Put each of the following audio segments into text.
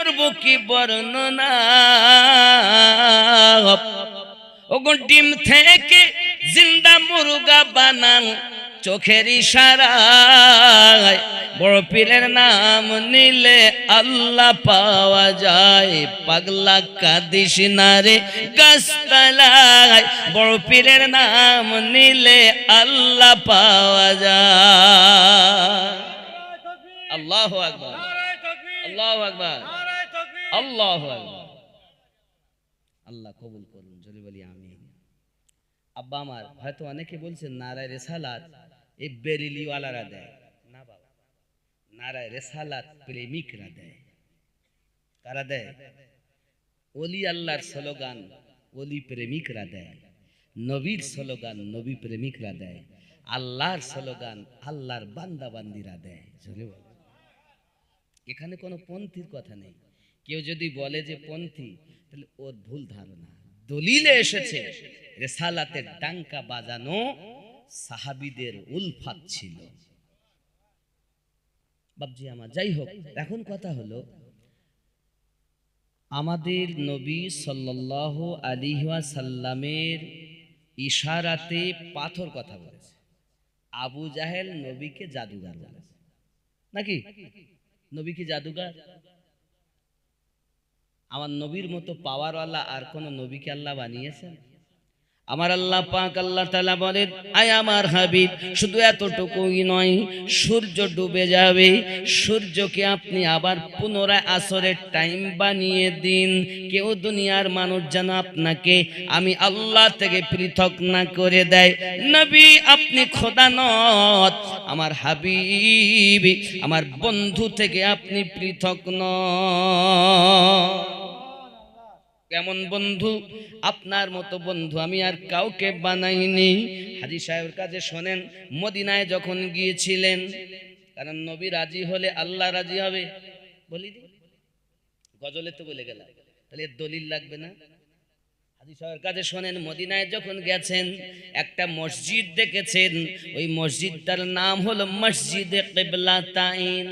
করবো কি বর্ণনা, ওগো ডিম থেকে জিন্দা মুরগা বানান চোখের ইশারায়। বড় পীরের নাম নিলে আল্লাহ পাওয়া যায়, পাগলা কাদিস না রে গাছতলায়। বড় পীরের নাম নিলে আল্লাহ পাওয়া যায়। আল্লাহু আকবার, আল্লাহু আকবার, আল্লাহু আকবার। আল্লাহ কবুল করুন, জোরে বলি আমিন। আব্বা আমার হয়তো অনেকে বলছেন নারায়ে রিসালাত এই বেরিলিওয়ালারা দেয় না বাবা, নারায়ে রিসালাত প্রেমিকরা দেয়। কারা দেয়? ওলি আল্লাহর স্লোগান ওলি প্রেমিকরা দেয়, নবীর স্লোগান নবী প্রেমিকরা দেয়, আল্লাহর স্লোগান আল্লাহর বান্দা বান্দিরা দেয়। জোরে বল। এখানে কোনো পন্থীর কথা নেই। কেউ যদি বলে যে পন্থী, তাহলে ওর ভুল ধারণা। দলিলে এসেছে রিসালাতের ডাঙ্কা বাজানো সাহাবীদের উলফাত ছিল। বাবজি আমার, যাই হোক, এখন কথা হলো আমাদের নবী সাল্লাল্লাহু আলাইহি ওয়াসাল্লামের ইশারাতে পাথর কথা বলেছে। আবু জাহেল নবীকে জাদুগার বলেছে নাকি? নবী কি জাদুগার? আমার নবীর মতো পাওয়ারওয়ালা আর কোন নবীকে আল্লাহ বানিয়েছেন? আমার আল্লাহ পাক আল্লাহ তাআলা বলেন, আয় আমার হাবিব, শুধু এতটুকুই নয়, সূর্য ডুবে যাবে, সূর্যকে আপনি আবার পুনরায় আসরের টাইম বানিয়ে দিন। কেউ দুনিয়ার মানুষ যেন আপনাকে আমি আল্লাহ থেকে পৃথক না করে দেয়। নবী আপনি খোদা নন, আমার হাবিব আমার বন্ধু থেকে আপনি পৃথক নন। কেমন বন্ধু? আপনার মতো বন্ধু আমি আর কাউকে বানাইনি। হাজী সাহেবের কাছে শোনেন, মদিনায় যখন গিয়েছিলেন, কারণ নবী রাজি হলে আল্লাহ রাজি হবে, বলি দি গজলে তো বলে গেলাম, তাহলে এর দলিল লাগবে না? হাজী সাহেবের কাছে শোনেন, মদিনায় যখন গেছেন একটা মসজিদ দেখেছেন, ওই মসজিদটার নাম হলো মসজিদে কিবলাতাইন।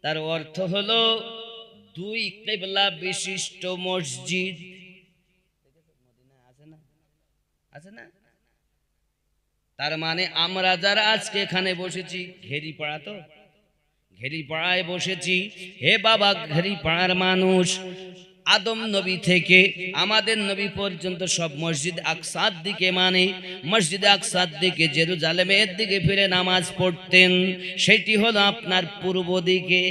তার অর্থ হলো দুই কিবলা বিশিষ্ট মসজিদ। আছে না? তার মানে আমরা যারা আজকে এখানে বসেছি, ঘেরিপাড়া তো, ঘেরিপাড়ায় বসেছি। হে বাবা, ঘেরিপাড়ার মানুষ, আদম নবী থেকে আমাদের নবী পর্যন্ত সব মসজিদ আকসার দিকে, মানে মসজিদ আকসার দিকে, জেরুজালেমের দিকে ফিরে নামাজ পড়তেন। সেটি হলো আপনার পূর্ব দিকে।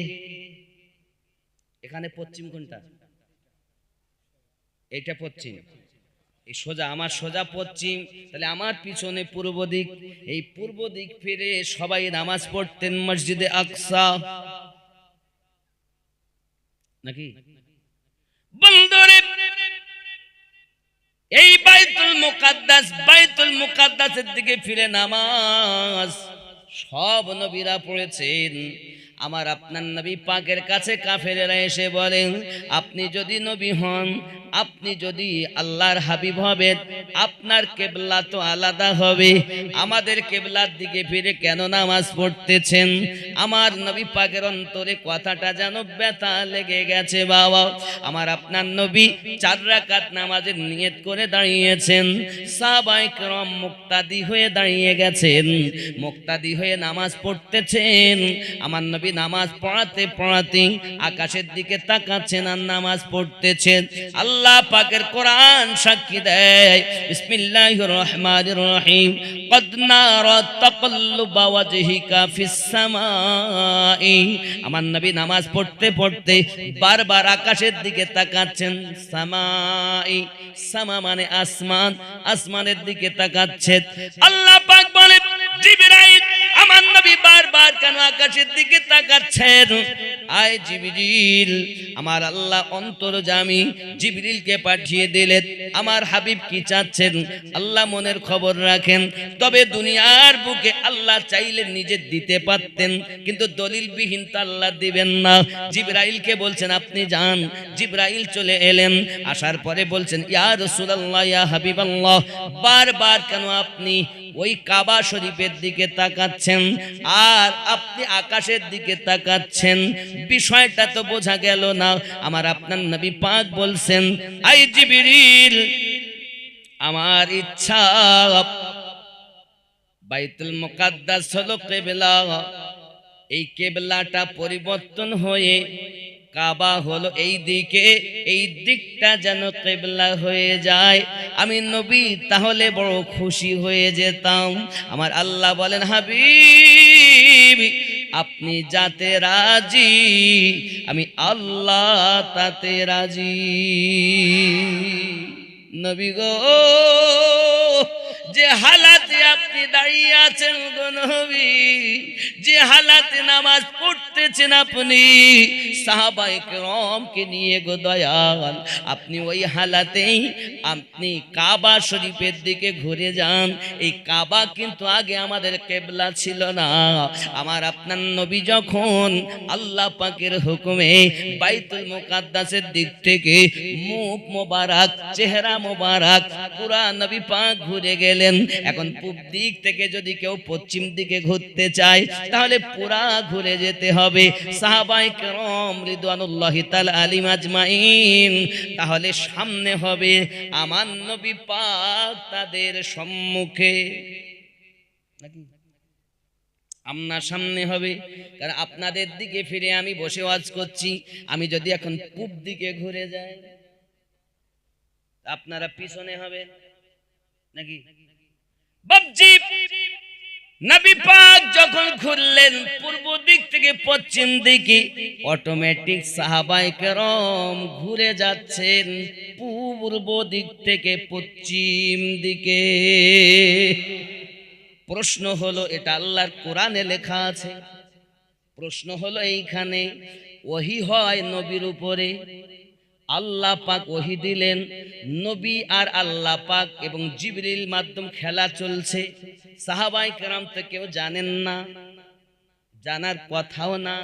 এখানে পশ্চিম কোনটা? এটা পশ্চিম, এই সোজা, আমার সোজা পশ্চিম, তাহলে আমার পিছনে পূর্ব দিক। এই পূর্ব দিক ফিরে সবাই নামাজ পড়তেন মসজিদে আকসা, নাকি? বন্ধুরে, এই বাইতুল মুকাদ্দাস, বাইতুল মুকাদ্দাসের দিকে ফিরে নামাজ সব নবীরা পড়েছেন। আমার আপনার নবী পাকের কাছে কাফেরেরা এসে বলেন, আপনি যদি নবী হন, আপনি যদি আল্লাহর হাবিব হবেন, আপনার কেবলা তো আলাদা হবে, আমাদের কেবলার দিকে ফিরে কেন নামাজ পড়তেছেন? আমার নবী পাকের অন্তরে কথাটা যেন ব্যথা লেগে গেছে বাবা। আমার আপনার নবী 4 রাকাত নামাজের নিয়ত করে দাঁড়িয়েছেন, সাহাবায়ে কেরাম মুক্তাদি হয়ে দাঁড়িয়ে গেছেন, মুক্তাদি হয়ে নামাজ পড়তেছেন। আমার নবী নামাজ পড়াতে পড়াতে আকাশের দিকে তাকাচ্ছেন আর নামাজ পড়তেছেন। আল্লাহ পাকের কোরআন সাক্ষী দেয়, বিসমিল্লাহির রহমানির রহিম, কদ নারা তাকাল্লুবা ওয়াজহিকা ফিস সামাই। আমার নবী নামাজ পড়তে পড়তে বারবার আকাশের দিকে তাকাচ্ছেন। সামাই, সামা মানে আসমান, আসমানের দিকে তাকাচ্ছেন। আল্লাহ পাক বলে, জিবরাইল আমার নবী বারবার কেন আকাশের দিকে তাকাচ্ছেন? আয় জিবরিল, আমার আল্লাহ অন্তর্যামী জিবরিলকে পাঠিয়ে দিলেন। আমার হাবিব কি চাচ্ছেন আল্লাহ মনের খবর রাখেন। তবে দুনিয়ার বুকে আল্লাহ চাইলে নিজে দিতে পারতেন, কিন্তু দলিলবিহীন তা আল্লাহ দিবেন না। জিবরাইলকে বলছেন আপনি যান। জিবরাইল চলে এলেন, আসার পরে বলছেন, ইয়া রাসূলুল্লাহ, ইয়া হাবিবাল্লাহ, বারবার কেন আপনি ওই কাবা শরীফের দিকে তাকাচ্ছেন? আর আপনি আকাশের দিকে তাকাচ্ছেন, বিষয়টা তো বোঝা গেল না। আমার আপনার নবী পাক বলছেন, আই জিবরিল, আমার ইচ্ছা বাইতুল মুকাদ্দাস হলো কিবলা, এই কিবলাটা পরিবর্তন হয়ে কাবা হলো এই দিকে, এই দিকটা যেন কিবলা হয়ে যায়। আমি নবী তাহলে বড় খুশি হয়ে যেতাম। আমার আল্লাহ বলেন, হাবিব আপনি যাতে রাজি, আমি আল্লাহ তাতে রাজি। নবী গো, যে হালাতে আপনি দাঁড়িয়ে আছেন গো নবী, যে হালাতে নামাজ পড়তেছেন আপনি সাহাবায়ে কেরামকে নিয়ে গো দয়াল, আপনি ওই হালাতেই আপনি কাবা শরীফের দিকে ঘুরে যান। এই কাবা কিন্তু আগে আমাদের কিবলা ছিল না। আমার আপনার নবী যখন আল্লাহ পাকের হুকুমে বাইতুল মুকাদ্দাসের দিক থেকে মুখ মোবারক, চেহারা মোবারক পুরা নবী পাক ঘুরে গেলেন। এখন পূব দিক থেকে যদি কেউ পশ্চিম দিকে ঘুরতে চায় তাহলে পুরা ঘুরে যেতে হবে। সাহাবায়ে কেরাম রিদওয়ানুল্লাহি তাআলা আলাইহিম আজমাইন, তাহলে সামনে হবে আমার নবী পাক তাদের সম্মুখে, নাকি আপনার সামনে হবে? কারণ আপনাদের দিকে ফিরে আমি বসে ওয়াজ করছি, আমি যদি এখন পূব দিকে ঘুরে যাই আপনারা পিছনে হবে নাকি? বাবজি নবী পাক যখন ঘুরলেন পূর্ব দিক থেকে পশ্চিম দিকে, অটোমেটিক সাহাবায়ে কেরাম ঘুরে যাচ্ছেন পূর্ব দিক থেকে পশ্চিম দিকে। প্রশ্ন হলো, এটা আল্লাহর কোরআনে লেখা আছে। প্রশ্ন হলো, এইখানে ওহী হয় নবীর উপরে, আল্লাহ পাক ওহী দিলেন, নবী আর আল্লাহ পাক এবং জিবরিল মাধ্যম খেলা চলছে। সাহাবায়ে কেরাম তো কেউ জানেন না, জানার কথাও না।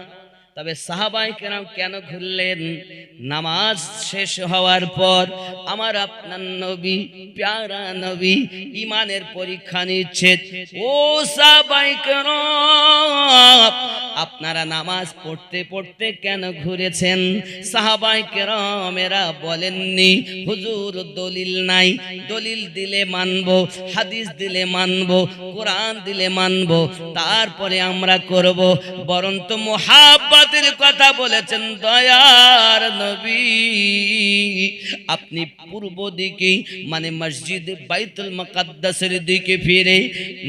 তবে সাহাবায়ে কেরাম কেন ঘুরলেন? নামাজ শেষ হওয়ার পর আমার আপনার নবী, প্যারা নবী ঈমানের পরীক্ষা নিচ্ছেন। ও সাহাবায়ে কেরাম, আপনারা নামাজ পড়তে পড়তে কেন ঘুরেছেন? সাহাবায়ে কেরামেরা বলেননি, হুজুর দলিল নাই, দলিল দিলে মানবো, হাদিস দিলে মানবো, কোরআন দিলে মানবো, তারপরে আমরা করব। বরং তো মুহাব্বতের কথা বলেছেন দয়ার নবী। আপনি পূর্ব দিকে মানে মসজিদ বাইতুল মুকাদ্দাসের দিকে ফিরে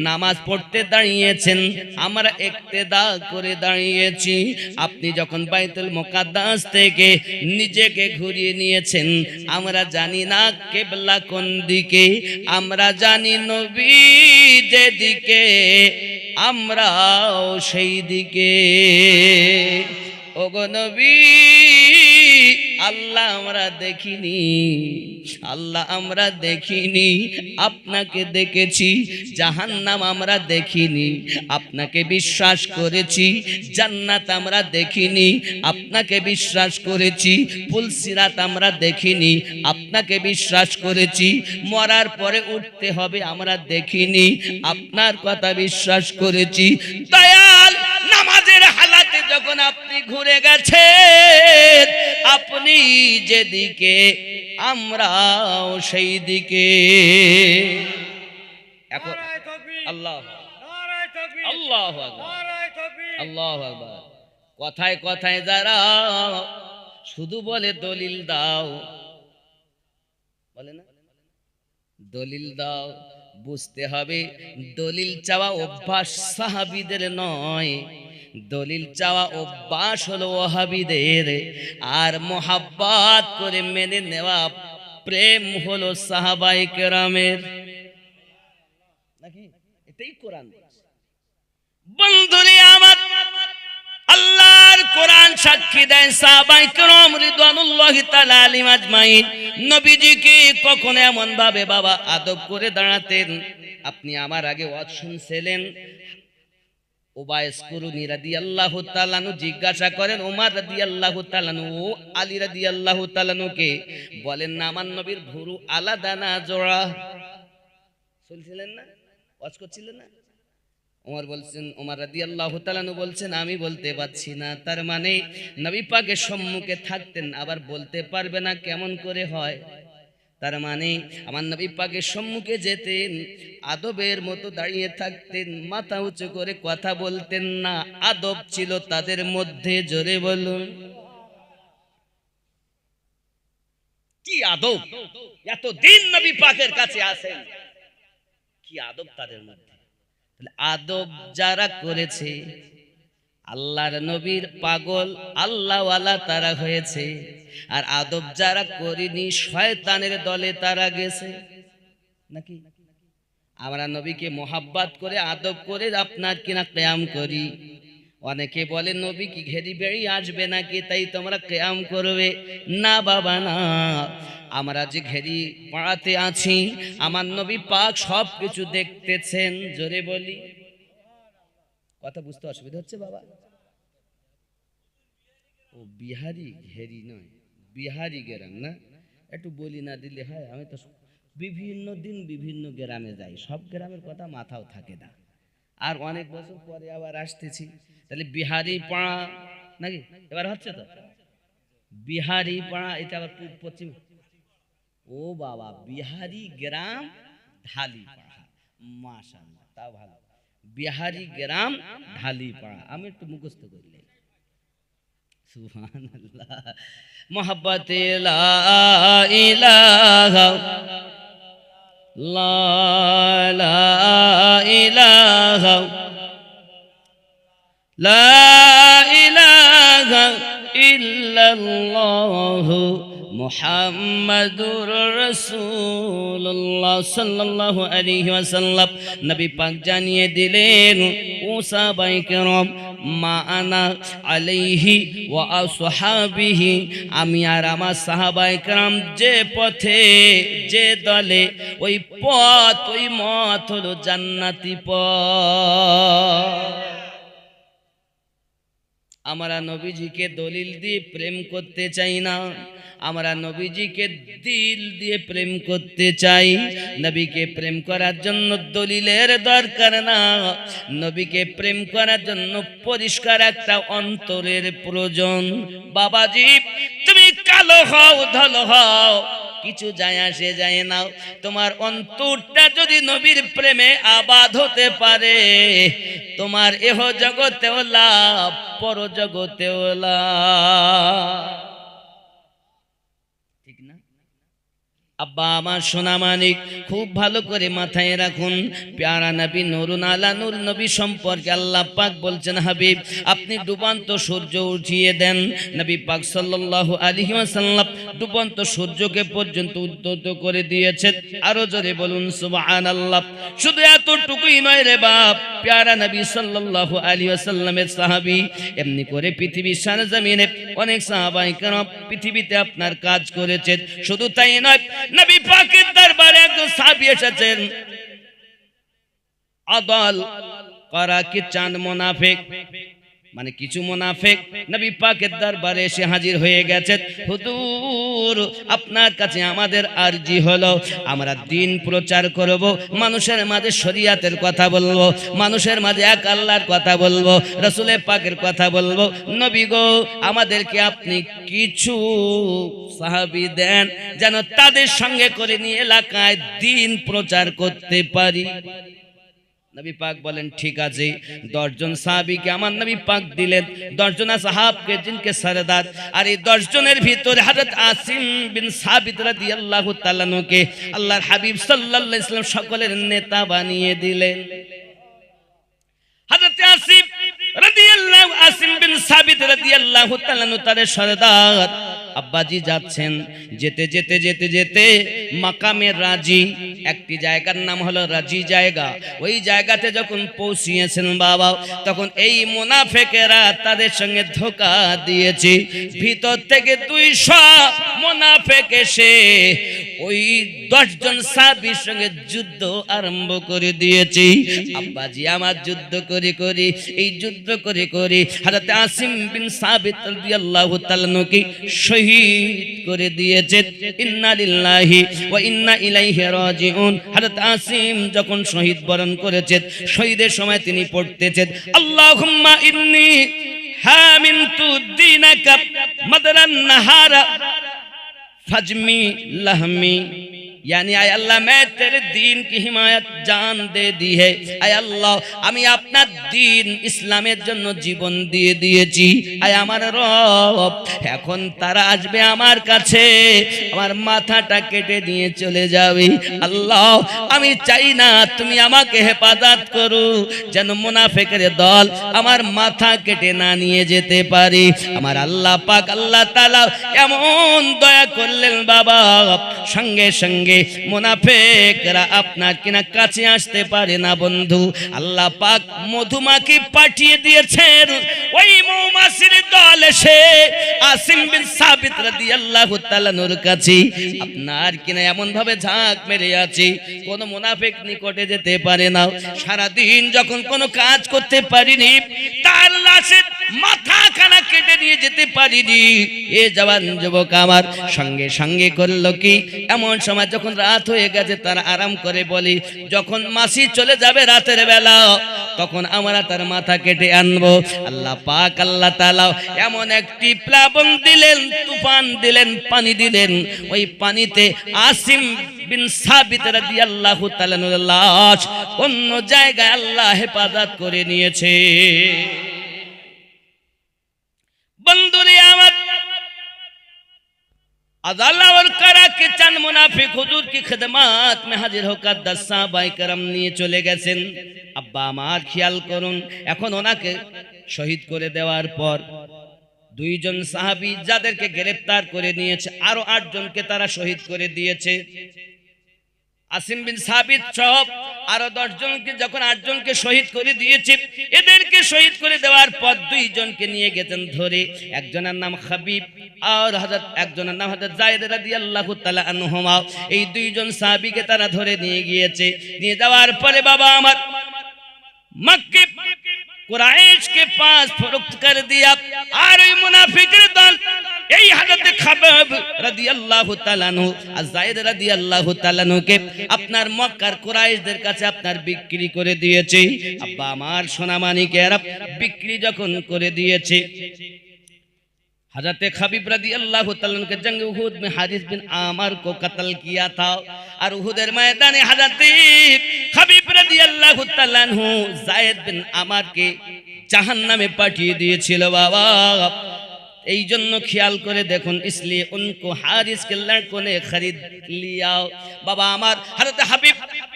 নামাজ পড়তে দাঁড়িয়েছেন, আমরা ইক্তেদা করে দাঁড়িয়েছি। আপনি যখন বাইতুল মুকাদ্দাস থেকে নিজেকে ঘুরিয়ে নিয়েছেন, আমরা জানি না কিবলা কোন দিকে, আমরা জানি নবী যেদিকে আমরাও সেই দিকে। ওগো নবী, আল্লাহ আমরা দেখিনি, আল্লাহ আমরা দেখিনি, আপনাকে দেখেছি। জাহান্নাম আমরা দেখিনি, আপনাকে বিশ্বাস করেছি। জান্নাত আমরা দেখিনি, আপনাকে বিশ্বাস করেছি। ফুলসিরাত আমরা দেখিনি, আপনাকে বিশ্বাস করেছি। মরার পরে উঠতে হবে আমরা দেখিনি, আপনার কথা বিশ্বাস করেছি। দয়াল, নামাজের হালাতে যখন আপনি ঘুরে গেছেন, আপনি যেদিকে আমরাও সেই দিকে। এখন আল্লাহ আল্লাহু আকবার, আল্লাহু আকবার। কথায় কথায় যারা শুধু বলে দলিল দাও, বলে না দলিল দাও, বুঝতে হবে দলিল চাওয়া অভ্যাস সাহাবীদের নয়, দলিল চাওয়া অভ্যাস হলো ওয়াহাবীদের। আর মোহাব্বত করে মেনে নেওয়া প্রেম হলো সাহাবায়ে কেরামের, নাকি? এটাই কোরআন। বন্ধুরে আমার, আল্লাহর কোরআন সাক্ষী দেয় সাহাবায়ে কেরাম রিদওয়ানুল্লাহি তাআলা আলাইহিম আজমাইন নবীজিকে কখনো এমন ভাবে বাবা আদব করে দাঁড়াতেন। আপনি আমার আগে ওয়াজ শুনছিলেন, উবাইস কুরুনি রাদিয়াল্লাহু তাআলা আনহু জিজ্ঞাসা করেন ওমর রাদিয়াল্লাহু তাআলা আনহু ও আলী রাদিয়াল্লাহু তাআলা আনহুকে, বলেন না আমার নবীর ভুরু আলাদা না জোড়া? শুনছিলেন না? ওয়াজ করছিলেন না? ওমর বলছেন, ওমর রাদিয়াল্লাহু তাআলা আনহু বলছেন আমি বলতে পারছি না। তার মানে নবী পাকের সম্মুখে থাকতেন, আবার বলতে পারবে না কেমন করে হয়। তার মানে আমার নবী পাকের সম্মুখে যেতেন, আদবের মতো দাঁড়িয়ে থাকতেন, মাথা উঁচু করে কথা বলতেন না। আদব ছিল তাদের মধ্যে। জোরে বলুন, কি আদব! এতদিন নবী পাকের কাছে আছেন, কি আদব তাদের মধ্যে। আদব যারা করেছে, আল্লাহর নবীর পাগল আল্লাহওয়ালা তারা হয়েছে। আর আদব যারা করেনি, শয়তানের দলে তারা গেছে। নাকি আমরা নবীকে মোহাব্বত করে আদব করে আপনার কিনা কিয়াম করি। অনেকে বলে নবী কি ঘেরি বেড়ি আসবে নাকি, তাই তোমরা কিয়াম করবে? না বাবা না, আমরা যে ঘেরি পাড়াতে আছি, আমার নবী পাক সব কিছু দেখতেছেন। জোরে বলি, কথা বুঝতে অসুবিধা হচ্ছে বাবা? ও বিহারি ঘেরি নয়, বিহারি গ্রাম না, একটু বলি না দিলে হয়। আমি তো বিভিন্ন দিন বিভিন্ন গ্রামে যাই, সব গ্রামের কথা মাথাও থাকে না। আর অনেক বছর পরে আবার আসতেছি, তাহলে বিহারি পাড়া নাকি এবার হচ্ছে তো বিহারি পাড়া, এটা আবার পশ্চিম। ও বাবা, বিহারি গ্রাম ঢালি পাড়া, মাশাআল্লাহ, তা ভালো। বিহারি গ্রাম ঢালি পাড়া, আমি একটু মুখস্থ করলে। সুবহানাল্লাহ। মোহাব্বতে লা ইলাহা লা ইলাহা লা ইলাহা ইল্লাল্লাহু মুহাম্মাদুর রাসূলুল্লাহ সাল্লাল্লাহু আলাইহি ওয়াসাল্লাম নবী পাক জানিয়ে দিলেন, ও সাহাবায়ে কেরাম, মা আনা আলাইহি ওয়া আসহাবিহি, আমি আর আমার সাহাবায়ে কেরাম যে পথে যে দলে, ওই পথ ওই মত হলো জান্নাতি পথ। আমরা নবীজিকে দলিল দিয়ে প্রেম করতে চাই না, আমরা নবীজিকে দিল দিয়ে প্রেম করতে চাই। নবীকে প্রেম করার জন্য দলিলের দরকার না, নবীকে প্রেম করার জন্য পরিষ্কার একটা অন্তরের প্রয়োজন। বাবাজি, তুমি কালো হও ধলো হও, কিছু যায় আসে যায় না, তোমার অন্তরটা যদি নবীর প্রেমে আবাদ হতে পারে, তোমার এহ জগতেও লাভ, পর জগতেও লাভ। ঠিক না? আব্বা আমার সোনা মানিক, খুব ভালো করে মাথায় রাখুন, প্যারা নবী নূরুন আলা নূর নবী সম্পর্কে আল্লাহ পাক বলছেন, হাবিব আপনি ডুবন্ত সূর্য উঠিয়ে দেন। নবী পাক সাল্লাল্লাহু আলাইহি ওয়াসাল্লাম ডুবন্ত সূর্যকে পর্যন্ত উদ্ধত করে দিয়েছেন। আরো জোরে বলুন সুবহানাল্লাহ। শুধু এতটুকুই নয় রে বাপ, প্যারা নবী সাল্লাল্লাহু আলাইহি ওয়াসাল্লামের সাহাবী, এমনি করে পৃথিবীর সরজমিনে অনেক সাহাবায়ে কেরাম পৃথিবীতে আপনার কাজ করেছেন। শুধু তাই নয়, নবী পাকের দরবারে একজন সাহাবী এসেছেন, আদল করা কি চাঁদ মুনাফিক, মানে কিছু মুনাফিক নবী পাকের দরবারে এসে হাজির হয়ে গেছেন। হুজুর, আপনার কাছে আমাদের আরজি হলো, আমরা দ্বীন প্রচার করব, মানুষের মাঝে শরীয়তের কথা বলবো, মানুষের মাঝে এক আল্লাহর কথা বলবো, রাসূলের পাকের কথা বলবো। নবী গো, আমাদেরকে আপনি কিছু সাহাবী দেন, যেন তাদের সঙ্গে করে নিয়ে এলাকায় দ্বীন প্রচার করতে পারি। নবী পাক বলেন ঠিক আছে। 10 জন সাহাবীকে আমার নবী পাক দিলেন, 10 জন সাহাবকে জিনকে সরদার। আর এই 10 জনের ভিতরে হযরত আসিম বিন সাবিত রাদিয়াল্লাহু তাআলা কে আল্লাহর হাবিব সাল্লাল্লাহু আলাইহি ওয়াসাল্লাম সকলের নেতা বানিয়ে দিলেন। হযরত আসিম বিন সাবিত রাদিয়াল্লাহু তাআলা তার সরদার আব্বাজি যাচ্ছেন, যেতে যেতে যেতে যেতে মাকামে রাজি, একটি জায়গার নাম হলো রাজি জায়গা, ওই জায়গাতে যখন পৌঁছিয়েছেন বাবা, তখন এই মুনাফিকেরা তাদের সঙ্গে ধোঁকা দিয়েছে। ভিতর থেকে 200 মুনাফিক এসে ওই 10 জন সাহাবীর সঙ্গে যুদ্ধ আরম্ভ করে দিয়েছে। আব্বাজি আমার যুদ্ধ করে করে এই যুদ্ধ করে করে হযরত আসিম বিন সাবিত রাদিয়াল্লাহু তাআলা কে শহীদ করে দিয়েছে। ইন্না লিল্লাহি ওয়া ইন্না ইলাইহি রাজিউন। হযরত আসিম যখন শহীদ বরণ করেছেন, শহীদের সময় তিনি পড়তেছেন আল্লাহুম্মা ইন্নী হামিনতু দীনাকা মাদরান নাহারা फजमी लहमी, यानी आय अल्लाह मैं तेरे दीन की हिमायत जान दे दी है। आय अल्लाह আমি আপনার দ্বীন ইসলামের জন্য জীবন দিয়ে দিয়েছি। আয় আমার রব, এখন তারা আসবে আমার কাছে, আমার মাথাটা কেটে নিয়ে চলে যাবে। আল্লাহ আমি চাই না, তুমি আমাকে হেফাজত করো যেন মুনাফিকের দল আমার মাথা কেটে না নিয়ে যেতে পারে। আমার আল্লাহ পাক আল্লাহ তাআলা এমন দয়া করলেন বাবা, সঙ্গে সঙ্গে মুনাফিকরা আপনার কিনা কাছে আসতে পারে না বন্ধু। আল্লাহ পাক মধুমাখি পাঠিয়ে দিয়েছেন, ওই মৌমাছির দল এসে আসিম বিন সাবিত রাদিয়াল্লাহু তাআলা নূর কাছে আপনার কিনা এমন ভাবে ঝাঁক মেরে আছে, কোন মুনাফিক নিকটে যেতে পারে না। সারা দিন যখন কোনো কাজ করতে পারিনি, তার লাশের মাথা খানা কেটে নিয়ে যেতে পারিনি, এ জওয়ান যুবক আমার সঙ্গে সঙ্গে করলো কি, এমন সময় যখন রাত হয়ে গেছে তারা আরাম করে বলি, যখন মাসি চলে যাবে রাতের বেলা তখন আমরা তার মাথা কেটে আনবো। আল্লাহ পাক আল্লাহ তাআলা এমন একটি প্লাবন দিলেন, তুফান দিলেন, পানি দিলেন, ওই পানিতে আসিম বিন সাবিত রাদিয়াল্লাহু তাআলা লাশ অন্য জায়গায় আল্লাহ হেফাজত করে নিয়েছে। বন্ধুরে আমার, अल्लाह और करा के चंद मुनाफिक हुजूर की खिदमत में हाजिर होकर 10 साहबाए करम নিয়ে চলে গেছেন। আব্বা আমার খেয়াল করুন, এখন ওনাকে শহীদ করে দেওয়ার পর 2 জন সাহাবী যাদেরকে গ্রেফতার করে নিয়েছে, আরো 8 জনকে তারা শহীদ করে দিয়েছে। আসিম বিন সাবিত সব আরো 10 জনকে, যখন 8 জনকে শহীদ করে দিয়েছে, এদেরকে শহীদ করে দেওয়ার পর 2 জনকে নিয়ে গেছেন ধরে। একজনের নাম হাবিব আর একজনের নাম হযরত যায়েদ রাদিয়াল্লাহু তাআলা আনহুমা। এই 2 জন সাহাবীকে তারা ধরে নিয়ে গিয়েছে। নিয়ে যাওয়ার পরে বাবা আমার মক্কে কুরাইশ के पास फरोख्त कर दिया। और ওই মুনাফিকের দল এই হযরত খাবাব রাদিয়াল্লাহু তাআলা আনহু আর যায়েদ রাদিয়াল্লাহু তাআলা আনহুকে আপনার মক্কার কুরাইশদের কাছে আপনার বিক্রি করে দিয়েছে। আব্বা আমার সোনামানিকেরা বিক্রি যখন করে দিয়েছে, हज़रत खबीब रज़ियल्लाहु ताला के जंग उहुद में हारिस बिन आमर को कत्ल किया था। और उहुदेर मैदाने हज़रत खबीब रज़ियल्लाहु ताला जायद बिन आमर के जहन्नामे पाठिए दिएছিল बाबा। এই জন্য খেয়াল করে দেখুন, इसलिए उनको हारिस के लड़कों ने खरीद लिया। बाबा আমার हज़रत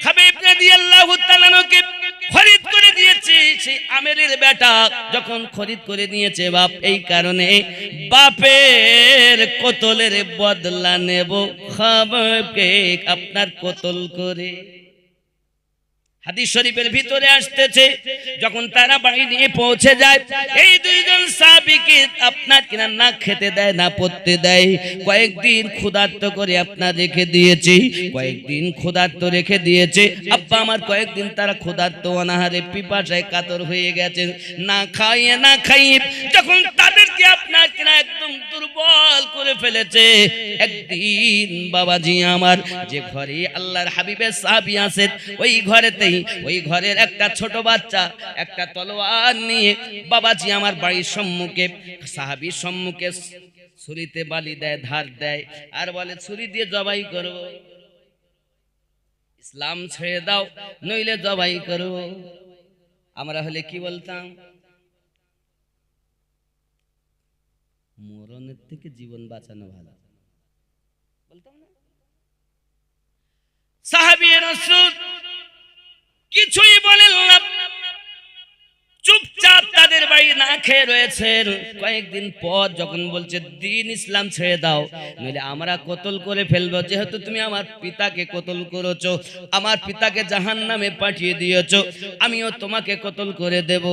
खबीब रज़ियल्लाहु ताला के খরিদ করে দিয়েছে। সেই আমেরের বেটা যখন খরিদ করে নিয়েছে বাপ, এই কারণে বাপের কতলের বদলা নেব খাবাবকে আপনার কতল করে। হাদিস শরীফের ভিতরে আসতেছে, যখন তারা বাড়ি নিয়ে পৌঁছে যায়, এই 2 জন সাহাবীকে আপনার কিনা না খেতে দেয় না পড়তে দেয়। কয়েকদিন ক্ষুধার্ত করে আপনার রেখে দিয়েছে, কয়েকদিন ক্ষুধার্ত রেখে দিয়েছে। আব্বা আমার কয়েকদিন তারা ক্ষুধার্ত অনাহারে পিপাসায় কাতর হয়ে গেছে, না খাইয়ে যখন তাদেরকে আপনার কিনা একদম দুর্বল করে ফেলেছে। একদিন বাবাজি আমার যে ঘরে আল্লাহর হাবিবের সাহাবী আছেন, ওই ঘরের একটা ছোট বাচ্চা একটা তলোয়ার নিয়ে বাবাজি আমার বাড়ির সম্মুখে সাহাবীর সম্মুখে ছুরিতে বালি দেয়, ধার দেয়, আর বলে ছুরি দিয়ে জবাই করব, ইসলাম ছেড়ে দাও নইলে জবাই করব। আমরা হলে কি বলতাম? মরণের থেকে জীবন বাঁচানো ভালো বলতাম না? সাহাবী রাসূল কিছুই বলেন না, চুপচাপ চুপচাপ তাদের বাড়ি না খেয়ে রয়েছেন। কয়েকদিন পর যখন বলছে দিন ইসলাম ছেড়ে দাও, নইলে আমরা কতল করে ফেলবো, যেহেতু তুমি আমার পিতাকে কতল করেছো, আমার পিতাকে জাহান্নামে পাঠিয়ে দিয়েছো, আমিও তোমাকে কতল করে দেব।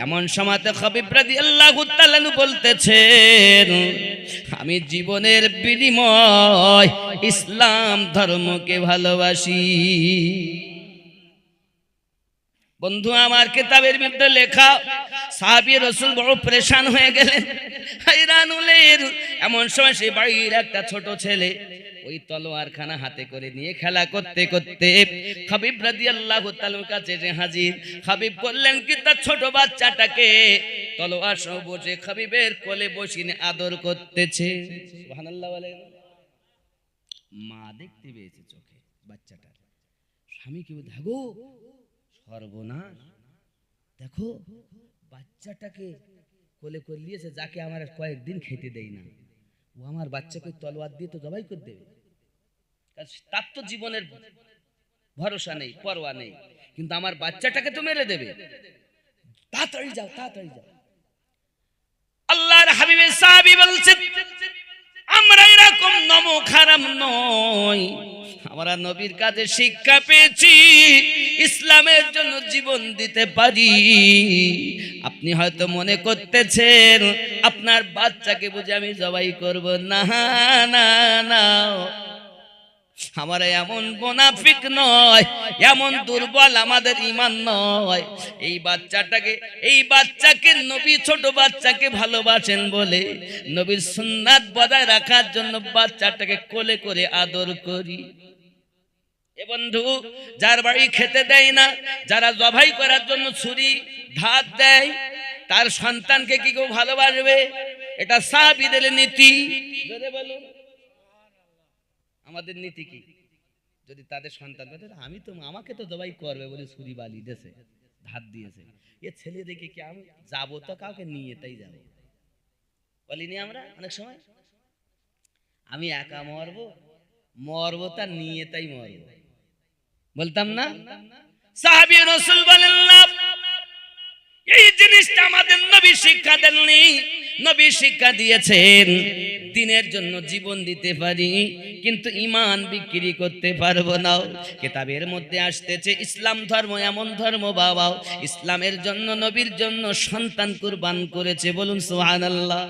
এমন সময়তে খাবিব রাদিয়াল্লাহু তাআলা বলতেছেন, আমি জীবনের বিনিময় ইসলাম ধর্মকে ভালোবাসি। বন্ধু আমার, কিতাবের মধ্যে লেখা সাহাবী রাসূল বড় পরেশান হয়ে গেলেন, হায়রান হলেন। এমন সময় সেই বাড়ির একটা ছোট ছেলে ওই তলোয়ারখানা হাতে করে নিয়ে খেলা করতে করতে খাবিব রাদিয়াল্লাহু তাআলার কাছে এসে হাজির। খাবিব বললেন কি তার ছোট বাচ্চাটাকে তলোয়ার সহ বসে খাবিবের কোলে বসিয়ে আদর করতেছে। সুবহানাল্লাহ বলেন। মা দেখতে পেয়েছে চোখে বাচ্চাটা, স্বামী কি দেখো সর্বনাশ, দেখো বাচ্চাটাকে কোলে করে নিয়েছে, যাকে আমার কয়েকদিন খেতে দেই না, ও আমার বাচ্চাকে তলোয়ার দিয়ে তো জবাই করে দেবে, তার তো জীবনের ভরসা নেই, পরোয়া নেই, কিন্তু আমার বাচ্চাটাকে তো মেরে দেবে। তাড়াতাড়ি যাও, তাড়াতাড়ি যাও। আল্লাহর হাবিবের সাহাবী বলছেন, আমরা এরকম নমক হারাম নয়, আমরা নবীর কাছে শিক্ষা পেয়েছি ইসলামের জন্য জীবন দিতে পারি। আপনি হয়তো মনে করতেছেন আপনার বাচ্চাকে বুঝে আমি জবাই করব, না না না, আমরা এমন মুনাফিক নয়, এমন দুর্বল আমাদের ঈমান নয়। এই বাচ্চাকে নবী ছোট বাচ্চাকে ভালোবাসেন বলে নবীর সুন্নাত বজায় রাখার জন্য বাচ্চাটাকে কোলে করে আদর করি। এ বন্ধু, যার বাড়ি খেতে দেয় না, যারা জবাই করার জন্য ছুরি ধার দেয়, তার সন্তানকে কি কেউ ভালোবাসবে? এটা সাহাবীদের নীতি। বলুন আমাদের নীতি কি? যদি তাদের সন্তান আমি তো আমাকে তো জবাই করবে বলে ছুরি বালি দেশে ধার দিয়েছে, এ ছেলে দেখে কি আমি যাবো তো কাউকে নিয়ে তাই যাবো, বলিনি আমরা অনেক সময়? আমি একা মরবো তার নিয়ে তাই মরবো, বলতাম না? সাহাবী রাসূল বলেন না, এই জিনিসটা আমাদের নবী শিক্ষা দেননি। নবী শিক্ষা দিয়েছেন দ্বীনের জন্য জীবন দিতে পারি, কিন্তু ঈমান বিক্রি করতে পারবো না। কিতাবের মধ্যে আসতেছে ইসলাম ধর্ম এমন ধর্ম, বাবা ইসলামের জন্য নবীর জন্য সন্তান কুরবান করেছে। বলুন সুবহানাল্লাহ।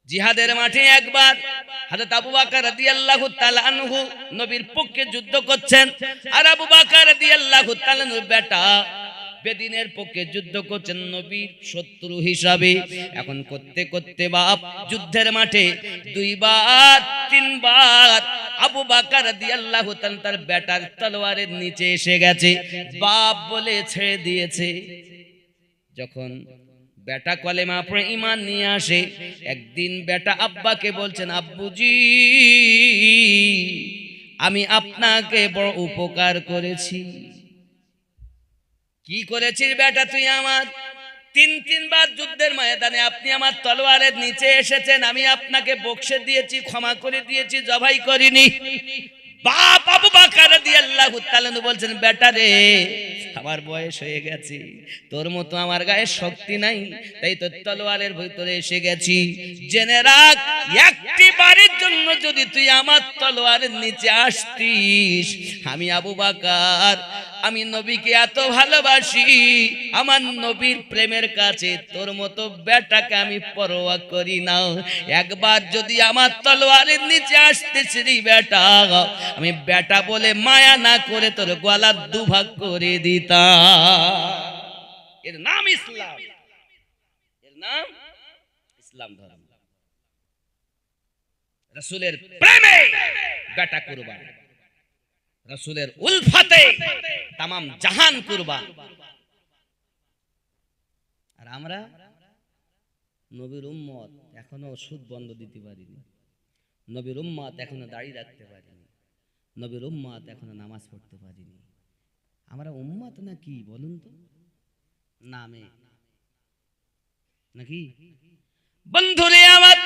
জিহাদের মাঠে একবার হযরত আবু বকর রাদিয়াল্লাহু তাআলা আনহু নবীর পক্ষে যুদ্ধ করছেন, আর আবু বকর রাদিয়াল্লাহু তাআলা আনহুর বেটা বেদিনের পক্ষে যুদ্ধ করছেন নবীর শত্রু হিসাবে। এখন করতে করতে বাপ যুদ্ধের মাঠে দুইবার তিনবার আবু বকর রাদিয়াল্লাহু তাআলা তার বেটার তলোয়ারের নিচে এসে গেছে, বাপ বলে ছেড়ে দিয়েছে। যখন বেটা কলেমা পড়ে ঈমান নিয়ে আসে, একদিন বেটা আব্বাকে বলছেন, আব্বুজি আমি আপনাকে বড় উপকার করেছি। কি করেছিস বেটা তুই আমার? তিনবার যুদ্ধের ময়দানে আপনি আমার তলোয়ারের নিচে এসেছেন, আমি আপনাকে বক্সে দিয়েছি, ক্ষমা করে দিয়েছি, জবাই করিনি। বাপ আবু বকর রাদিয়াল্লাহু তাআলা বলছেন, বেটা রে আমার বয়স হয়ে গেছে, তোর মতো আমার গায়ে শক্তি নাই, তাই তোর তলোয়ারের ভিতরে এসে গেছি। জেনে রাখ, একটি বারের জন্য যদি তুই আমার তলোয়ারের নিচে আসতিস, আমি আবু বকর আমি নবীকে এত ভালোবাসি, আমার নবীর প্রেমের কাছে তোর মতো বেটাকে আমি পরোয়া করি না। একবার যদি আমার তলোয়ারের নিচে আসতেছিস বেটা, আমি বেটা বলে মায়া না করে তোর গলা দুভাগ করে দিতাম। এর নাম ইসলাম, এর নাম ইসলাম ধর্ম। রাসূলের প্রেমে বেটা কুরবান, রাসূলের উলফতে तमाम জাহান কুরবান। আর আমরা নবীর উম্মত এখনো সুদ বন্ধ দিতে পারিনি, নবীর উম্মত এখনো দাড়ি রাখতে পারিনি, নবীর উম্মত এখনো নামাজ পড়তে পারিনি। আমরা উম্মত না কি বলুন তো, নামে নাকি? বন্ধুরে আমার,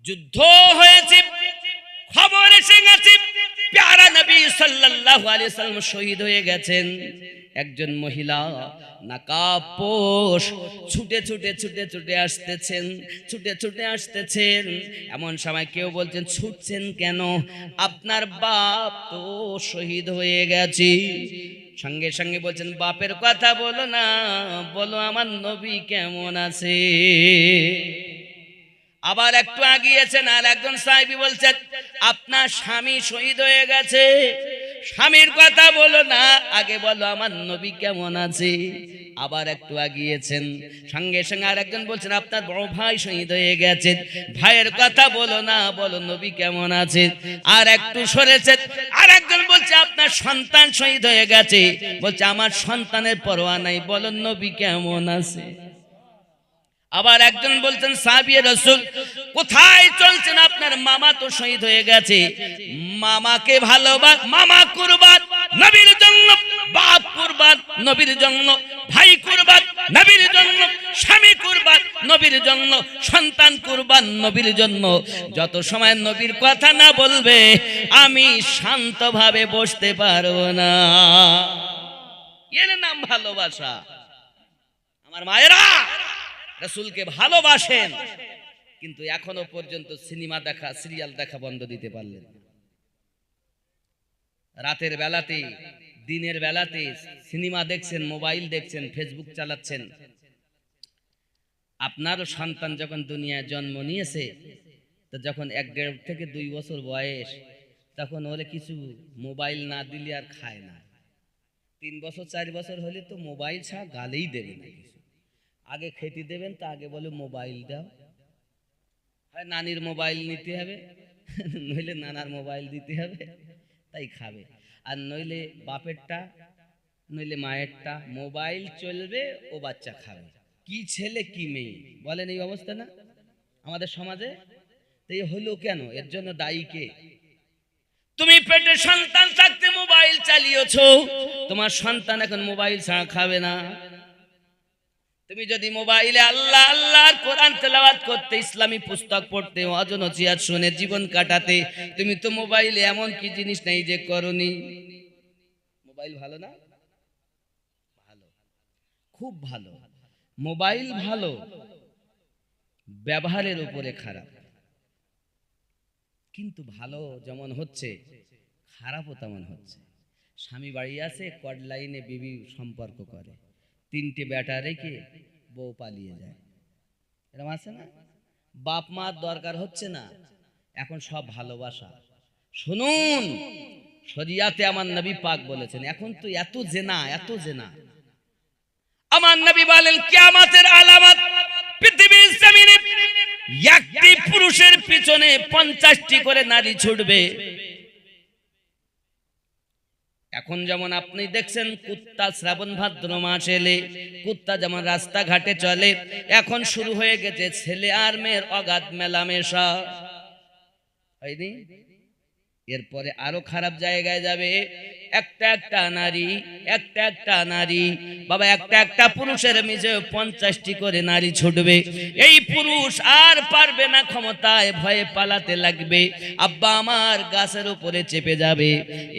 যুদ্ধ হয়েছে, খবর খবর এসে গেছে প্যারা নবী সাল্লাল্লাহু আলাইহি সাল্লাম শহীদ হয়ে গেছেন। একজন মহিলা নাকাপোশ ছুটে ছুটে ছুটে ছুটে আসতেছেন, ছুটে ছুটে আসতেছেন। এমন সময় কেউ বলছেন, ছুটছেন কেন? আপনার বাপ তো শহীদ হয়ে গেছে। সঙ্গে সঙ্গে বলছেন, বাপের কথা বলো না, বলো আমার নবী কেমন আছে। আবার একটু আগিয়েছেন, আর একজন সাহাবী বলছেন, আপনার স্বামী শহীদ হয়ে গেছে, স্বামীর কথা বলো না, আগে বলো আমার নবী কেমন আছে। আবার একটু আগিয়েছেন, সঙ্গে সঙ্গে আর একজন বলছেন, আপনার বড় ভাই শহীদ হয়ে গেছে, ভাইয়ের কথা বলো না, বলো নবী কেমন আছে। আর একটু সরেছেন, আর একজন বলছে, আপনার সন্তান শহীদ হয়ে গেছে, বলছে আমার সন্তানের পরোয়া নাই, বলো নবী কেমন আছে। আবার একজন বলছেন, সাহাবী রাসূল কোথায় চলছেন, আপনার মামা তো শহীদ হয়ে গেছে, মামাকে ভালোবাস, মামা কুরবান নবীর জন্য, বাপ কুরবান নবীর জন্য, ভাই কুরবান নবীর জন্য, স্বামী কুরবান নবীর জন্য, সন্তান কুরবান নবীর জন্য। যত সময় নবীর কথা না বলবে আমি শান্তভাবে বসতে পারবো না। এর নাম ভালোবাসা। আমার মায়েরা রাসূলকে ভালোবাসেন, কিন্তু এখনো পর্যন্ত সিনেমা দেখা, সিরিয়াল দেখা বন্ধ দিতে পারলেন। রাতের বেলাতে, দিনের বেলাতে সিনেমা দেখছেন, মোবাইল দেখছেন, ফেসবুক চালাচ্ছেন। আপনারও সন্তান যখন দুনিয়ায় জন্ম নিয়েছে, তো যখন 1.5 থেকে 2 বছর বয়স, তখন ওরে কিছু মোবাইল না দিলে আর খায় না। 3 বছর 4 বছর হলে তো মোবাইল ছাড়া গালেই দেবে না। আগে খেতে দেবেন, তা আগে বলে মোবাইল দাও, হয় নানির মোবাইল নিতে হবে, নইলে নানার মোবাইল দিতে হবে, তাই খাবে। আর নইলে বাপেরটা, নইলে মায়েরটা, মোবাইল চলবে, ও বাচ্চা খাবে। কি ছেলে কি মেয়ে বলেন, এই অবস্থা না আমাদের সমাজে? তো এই হলো কেন? এর জন্য দায়ী কে? তুমি পেটে সন্তান থাকতে মোবাইল চালিয়েছো, তোমার সন্তান এখন মোবাইল ছাড়া খাবে না। তুমি যদি মোবাইলে আল্লাহ আল্লাহর কোরআন তেলাওয়াত করতে, ইসলামী পুস্তক পড়তে, ওয়াজ নসিহত শুনে জীবন কাটাতে, তুমি তো মোবাইলে এমন কি জিনিস নেই যে করনি। মোবাইল ভালো না? ভালো, খুব ভালো। মোবাইল ভালো, ব্যবহারের উপরে খারাপ। কিন্তু ভালো যেমন হচ্ছে, খারাপও তেমন হচ্ছে। স্বামী বাড়ি আছে, কড লাইনে বিবি সম্পর্ক করে, 3টে বেটা রেখে বউ পালিয়ে যায়, এরকম আছে না? বাপ মার দরকার হচ্ছে না, এখন সব ভালোবাসা। শুনুন, শরিয়াতে আমার নবী পাক বলেছেন, এখন তো এত জেনা, এত জেনা। আমার নবী বলেন, কিয়ামতের আলামত, পৃথিবীর জমিনে একটি পুরুষের পিছনে 50টি করে নারী ছুটবে। এখন যেমন আপনি দেখছেন, কুত্তা শ্রাবণ ভাদ্র মাস এলে কুত্তা যেমন রাস্তাঘাটে চলে, এখন শুরু হয়ে গেছে ছেলে আর মেয়ের অগাধ মেলামেশা, হয়নি? এরপরে আরো খারাপ জায়গায় যাবে। একটা একটা নারী, একটা একটা নারী, বাবা একটা একটা পুরুষের মিজে 50টি করে নারী ছুটবে। এই পুরুষ আর পারবে না ক্ষমতায়, ভয়ে পালাতে লাগবে। আব্বা আমার গাছের উপরে চেপে যাবে,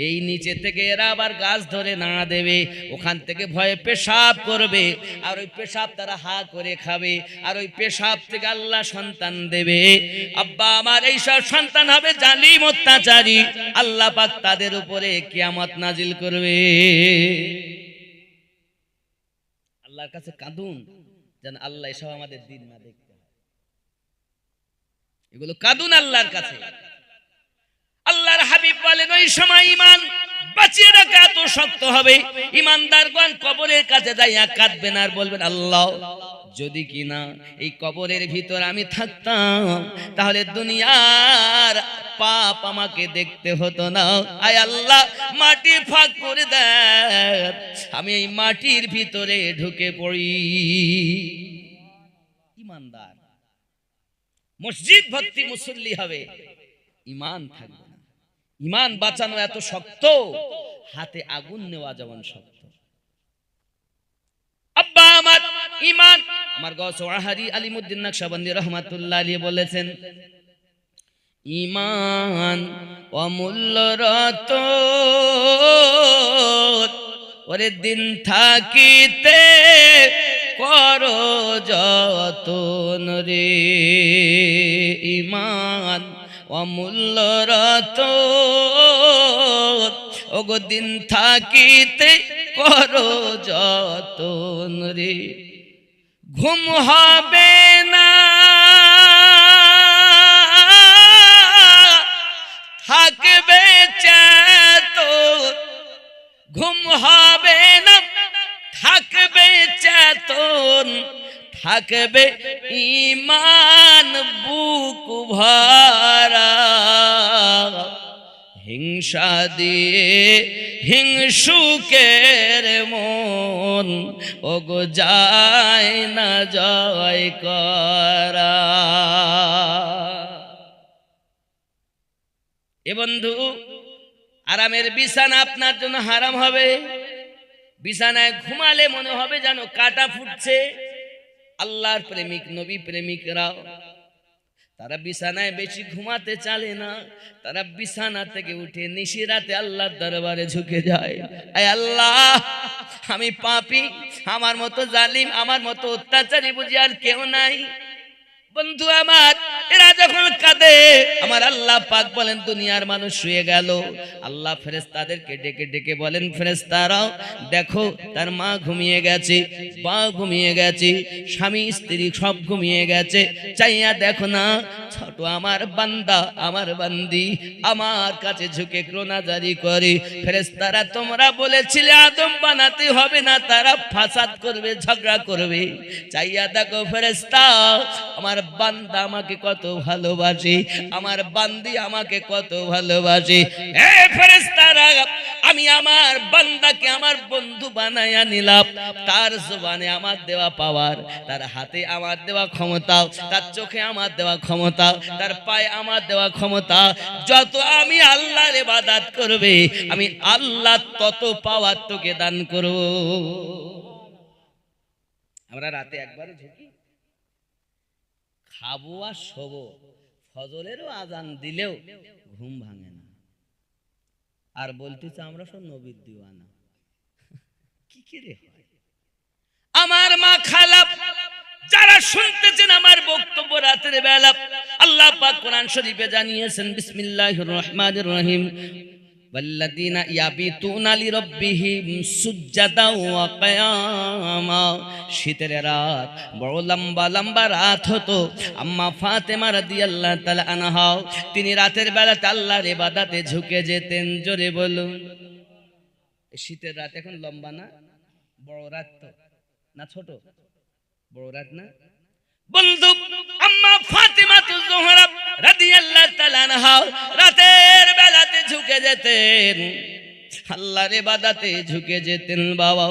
এই নিচে থেকে এরা আবার গাছ ধরে নাড়া দেবে, ওখান থেকে ভয়ে পেশাব করবে, আর ওই পেশাব তারা হা করে খাবে, আর ওই পেশাব থেকে আল্লাহ সন্তান দেবে। আব্বা আমার এইসব সন্তান হবে জালিম, অত্যাচারী। আল্লাহ পাক তাদের উপরে কিয়ামত নাজিল করবে। আল্লাহর কাছে কাঁদুন, যেন আল্লাহ এসব আমাদের দিন না দেখতে হয়। এগুলো কাঁদুন আল্লাহর কাছে। আল্লাহর হাবিব বলেন, ওই সময় ঈমান বাঁচিয়ে রাখা এত শক্ত হবে, ঈমানদারগণ কবরের কাছে যাইয়া কাঁদবেন আর বলবেন, আল্লাহ যদি কিনা এই কবরের ভিতর আমি থাকতাম, তাহলে দুনিয়ার পাপ আমাকে দেখতে হতো না। আয় আল্লাহ, মাটি ফাঁক করে দেন, আমি এই মাটির ভিতরে ঢুকে পড়ি। ঈমানদার মসজিদ ভর্তি মুসল্লি হবে, ঈমান থাকবে না। ঈমান বাঁচানো এত শক্ত, হাতে আগুন নেওয়া যেমন শক্ত। আব্বা আমার ঈমান, আমার গৌস ওয়াহারি আলিমুদ্দিন নকশবন্দি রহমাতুল্লাহ আলাইহি বলেছেন, ঈমান অমূল্য রতন, ওরে দিন থাকিতে করো যতন রে, ঈমান অমূল্য রতন, ওগো দিন থাকিতে করো যতন রে। ঘুম হবে না থাকবে চেতন, ঘুম হবে না থাকবে চেতন, থাকবে ঈমান বুক ভরা। হিংসা দিয়ে হিংসুকের মন, ওগো যায় না জয় করা। এ বন্ধু, আরামের বিছানা আপনার জন্য হারাম হবে। বিছানায় ঘুমালে মনে হবে যেন কাটা ফুটছে। আল্লাহর প্রেমিক নবী প্রেমিকরা তারা বিছানায় বেশি ঘুমাতে চালে না, তারা বিছানা থেকে উঠে নিশিরাতে আল্লাহর দরবারে ঝুঁকে যায়। আয় আল্লাহ, আমি পাপী, আমার মতো জালিম, আমার মতো অত্যাচারী বুঝি আর কেউ নাই। বন্ধু আমার, এরা যখন কাঁদে আমার আল্লাহ পাক বলেন দুনিয়ার মানুষ শুয়ে গেল। আল্লাহ ফেরেশতাদেরকে ডেকে ডেকে বলেন, ফেরেশতারাও দেখো তার মা ঘুমিয়ে গেছে, বা ঘুমিয়ে গেছে, স্বামী স্ত্রী সব ঘুমিয়ে গেছে, চাইয়া দেখো না ছোট আমার বান্দা আমার বান্দি আমার কাছে ঝুঁকে ক্রোনাজারি করে। ফেরেশতারা তোমরা বলেছিলে আদম বানাতে হবে না, তারা ফাসাদ করবে, ঝগড়া করবে। চাইয়া দেখো ফেরেশতা আমার বান্দা আমাকে কত ভালোবাসে, আমার বান্দি আমাকে কত ভালোবাসে। এ ফেরেশতারা, আমি আমার বান্দাকে আমার বন্ধু বানায়া নিলাম। তার জবানে আমার দেওয়া পাওয়ার, তার হাতে আমার দেওয়া ক্ষমতা, তার চোখে আমার দেওয়া ক্ষমতা, তার পায়ে আমার দেওয়া ক্ষমতা। যত আমি আল্লাহর ইবাদত করবে আমি আল্লাহ তত পাওয়ার তোকে দান করব। আমরা রাতে একবার ঝুঁকি খাবো আর শোবো, ফজরেরও আজান দিলেও ঘুম ভাঙে না, আর বলতেছে আমরা সব নবীর দিওয়ানা। কি করে হয়? আমার মা খালা যারা শুনতেছেন আমার বক্তব্য রাতের বেলা, আল্লাহ পাক কোরআন শরীফে জানিয়েছেন বিসমিল্লাহির রহমানির রহিম, ওয়াল্লাযীনা ইয়াবিতুনা লিরাব্বিহিম সুজদাও ওয়া কিয়ামা। শীতের রাত বড় লম্বা লম্বা রাত হতো। আম্মা ফাতেমা রাদিয়াল্লাহু তাআলা আনহা তিনি রাতের বেলাতে আল্লাহর ইবাদতে ঝুঁকে যেতেন। জোরে বলুন। শীতের রাত এখন লম্বা না বড় রাত? তো না ছোট? বড় রাত না বন্ধু? আম্মা ফাতেমা জোহরা রাদিয়াল্লাহু তাআলা আনহা রাতের বেলাতে ঝুঁকে যেতেন, আল্লাহর ইবাদতে ঝুঁকে যেতেন। বাবা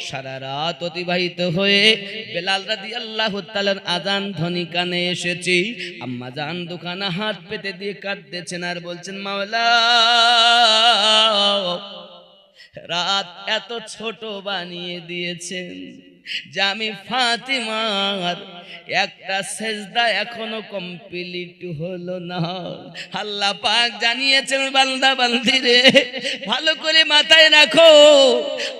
সারা রাত অতিবাহিত হয়ে বেলাল রাদিয়াল্লাহু তাআলার আযান ধ্বনি কানে এসেছে। আম্মা জান দোকানে হাত পেতে দিয়ে কাঁদতেছেন আর বলছেন, মাওলা রাত এত ছোট বানিয়ে দিয়েছেন যে আমি ফাতিমার একটা সেজদা এখনো কমপ্লিট হলো না। আল্লাহ পাক জানিয়েছেন, বান্দা বান্দি রে ভালো করে মাথায় রাখো।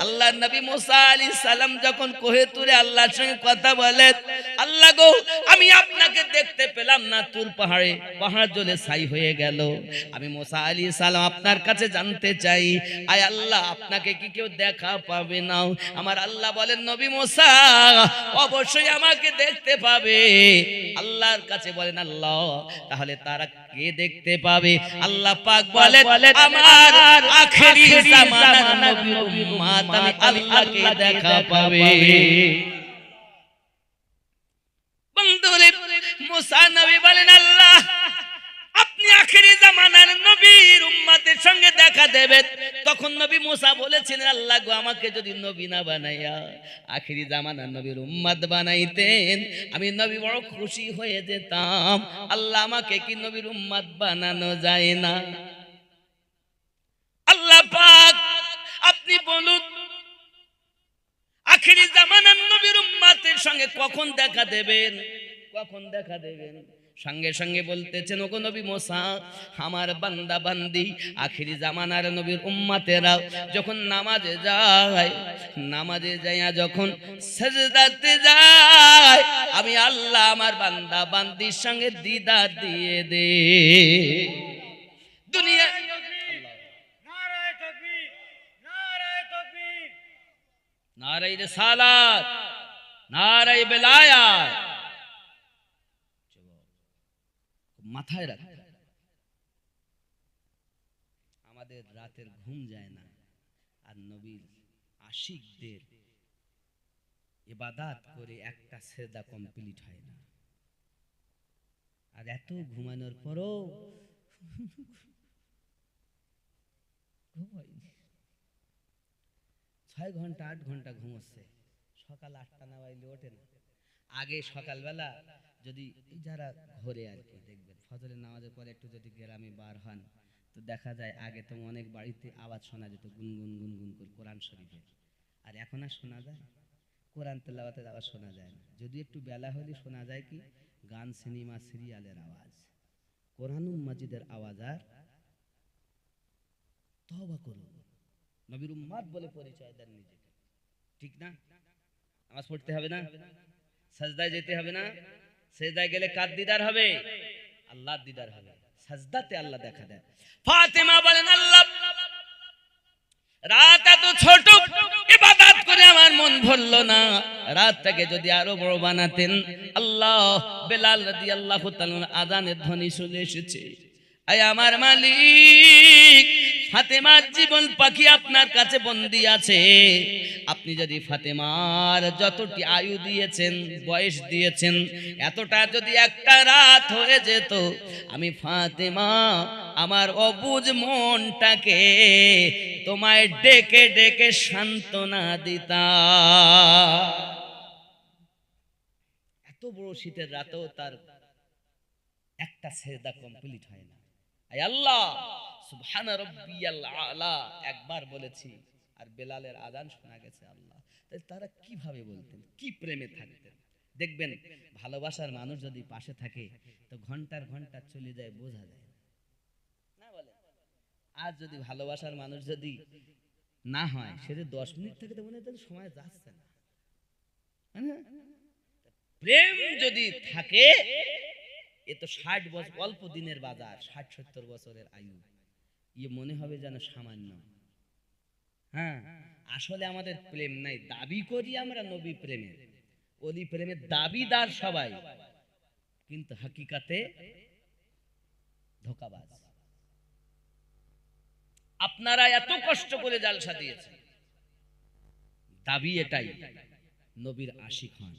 আল্লাহর নবী মুসা আলাইহিস সালাম যখন কোহে তুরে আল্লাহর সঙ্গে কথা বলেন, আল্লাহ গো আমি আপনাকে দেখতে পেলাম না, তুর পাহাড়ে পাহাড় জ্বলে ছাই হয়ে গেল। আমি মুসা আলাইহিস সালাম আপনার কাছে জানতে চাই, আয় আল্লাহ আপনাকে কি কেউ দেখা পাবে না? আমার আল্লাহ বলেন, নবী মুসা অবশ্যই আমাকে দেখতে পাবে। আল্লাহর কাছে বলেন, আল্লাহ তাহলে তারা কে দেখতে পাবে? আল্লাহ পাক বলেন, আমার আখেরি জামানার নবীর উম্মত আমি আল্লাহকে দেখা পাবে। বন্ধুরে মুসা নবী বলেন, আল্লাহ আপনি আখেরি জামানার নবীর উম্মতের সঙ্গে দেখা দেবেন। তখন নবী মুসা বলেছিলেন, আল্লাহ গো আমাকে যদি নবী না বানাইয়া আখেরি জামানার নবীর উম্মত বানাইতেন আমি নবী বড় খুশি হয়ে যেতাম। আল্লাহ আমাকে কি নবীর উম্মত বানানো যায় না? আল্লাহ পাক আপনি বলুন আখেরি জামানার নবীর উম্মতের সঙ্গে কখন দেখা দেবেন? কখন দেখা দেবেন? সঙ্গে সঙ্গে বলতেছেন, ওগো নবী মুসা, আমার বান্দা বান্দি আখিরি জামানার নবীর উম্মতেরা যখন নামাজে যাইয়া যখন সিজদাতে যায়, আমি আল্লাহ আমার বান্দা বান্দির সঙ্গে দিদার দিয়ে দে। দুনিয়া নারায়ে তাকবীর, নারায়ে তাকবীর, নারায়ে রিসালাত, নারায়ে বেলায়াত। মাথায় রাখ, আমাদের রাতের ঘুম যায় না, আর নবীর আশিকদের ইবাদত করে একটা সেজদা কমপ্লিট হয় না। আর এত ঘুমানোর পরও ঘুম হয়নি। 6 ঘন্টা 8 ঘন্টা ঘুমোচ্ছে, সকাল 8টা না বাইলে ওঠে না। আগে সকালবেলা যদি যারা ঘরে আর কি দেখবেন, ফজরের নামাজের পরে একটু যদি গ্রামে বার হন, তো দেখা যায় আগে তো অনেক বাড়িতে আওয়াজ শোনা যেত, গুনগুন গুনগুন করে কোরআন শরীফের। আর এখন আর শোনা যায়? কোরআন তেলাওয়াতের আওয়াজ শোনা যায় না। যদি একটু বেলা হলে শোনা যায় কি গান, সিনেমা, সিরিয়ালের আওয়াজ। কোরআনুল মাজিদের আওয়াজ আর তওবা করুন, নবীর উম্মত বলে পরিচয় দেন নিজেকে, ঠিক না? নামাজ পড়তে হবে না? সাজদায় যেতে হবে না? সাজদায় গেলে কার দিদার হবে? আল্লাহর দিদার হবে। সাজদাতে আল্লাহ দেখা দেয়। ফাতেমা বলেন, আল্লাহ রাত এত ছোট, ইবাদত করে আমার মন ভরলো না, রাতটাকে যদি আরো বড় বানাতেন। আল্লাহ, বেলাল রাদিয়াল্লাহু তাআলা আযানের ধ্বনি চলে এসেছে। আয় আমার মালিক, ফাতেমার জীবন পাখি আপনার কাছে বন্দী আছে। আপনি যদি ফাতেমার যতটি আয়ু দিয়েছেন, বয়স দিয়েছেন, এতটা যদি একটা রাত হয়ে যেত, আমি ফাতেমা আমার অবুঝ মনটাকে তোমায় ডেকে ডেকে সান্ত্বনা দিতাম। এত বড় শীতের রাতেও তার একটা সিজদা কমপ্লিট হয় না। আয় আল্লাহ, সুবহান রাব্বিয়াল আলা একবার বলেছি, আর বেলালের আযান শোনা গেছে। আল্লাহ, তারা কিভাবে বলতেন, কি প্রেমে থাকতেন। দেখবেন ভালোবাসার মানুষ যদি পাশে থাকে তো ঘন্টার ঘন্টা চলে যায়, বোঝা যায় না, বলে। আর যদি ভালোবাসার মানুষ যদি না হয়, সেটা 10 মিনিট থেকে তো মনে হয় সময় যাচ্ছে না। প্রেম যদি থাকে, এ তো 60 বছর অল্প দিনের বাজার, 60-70 বছরের আয়ু, ইয়ে মনে হবে যেন সামান্য। হ্যাঁ, আসলে আমাদের প্রেম নাই, দাবি করি আমরা নবী প্রেমের, ওলি প্রেমের দাবিদার সবাই, কিন্তু হাকিকাতে ধোঁকাবাজ। আপনারা এত কষ্ট করে জালসা দিয়েছেন, দাবি এটাই নবীর আশিক হন।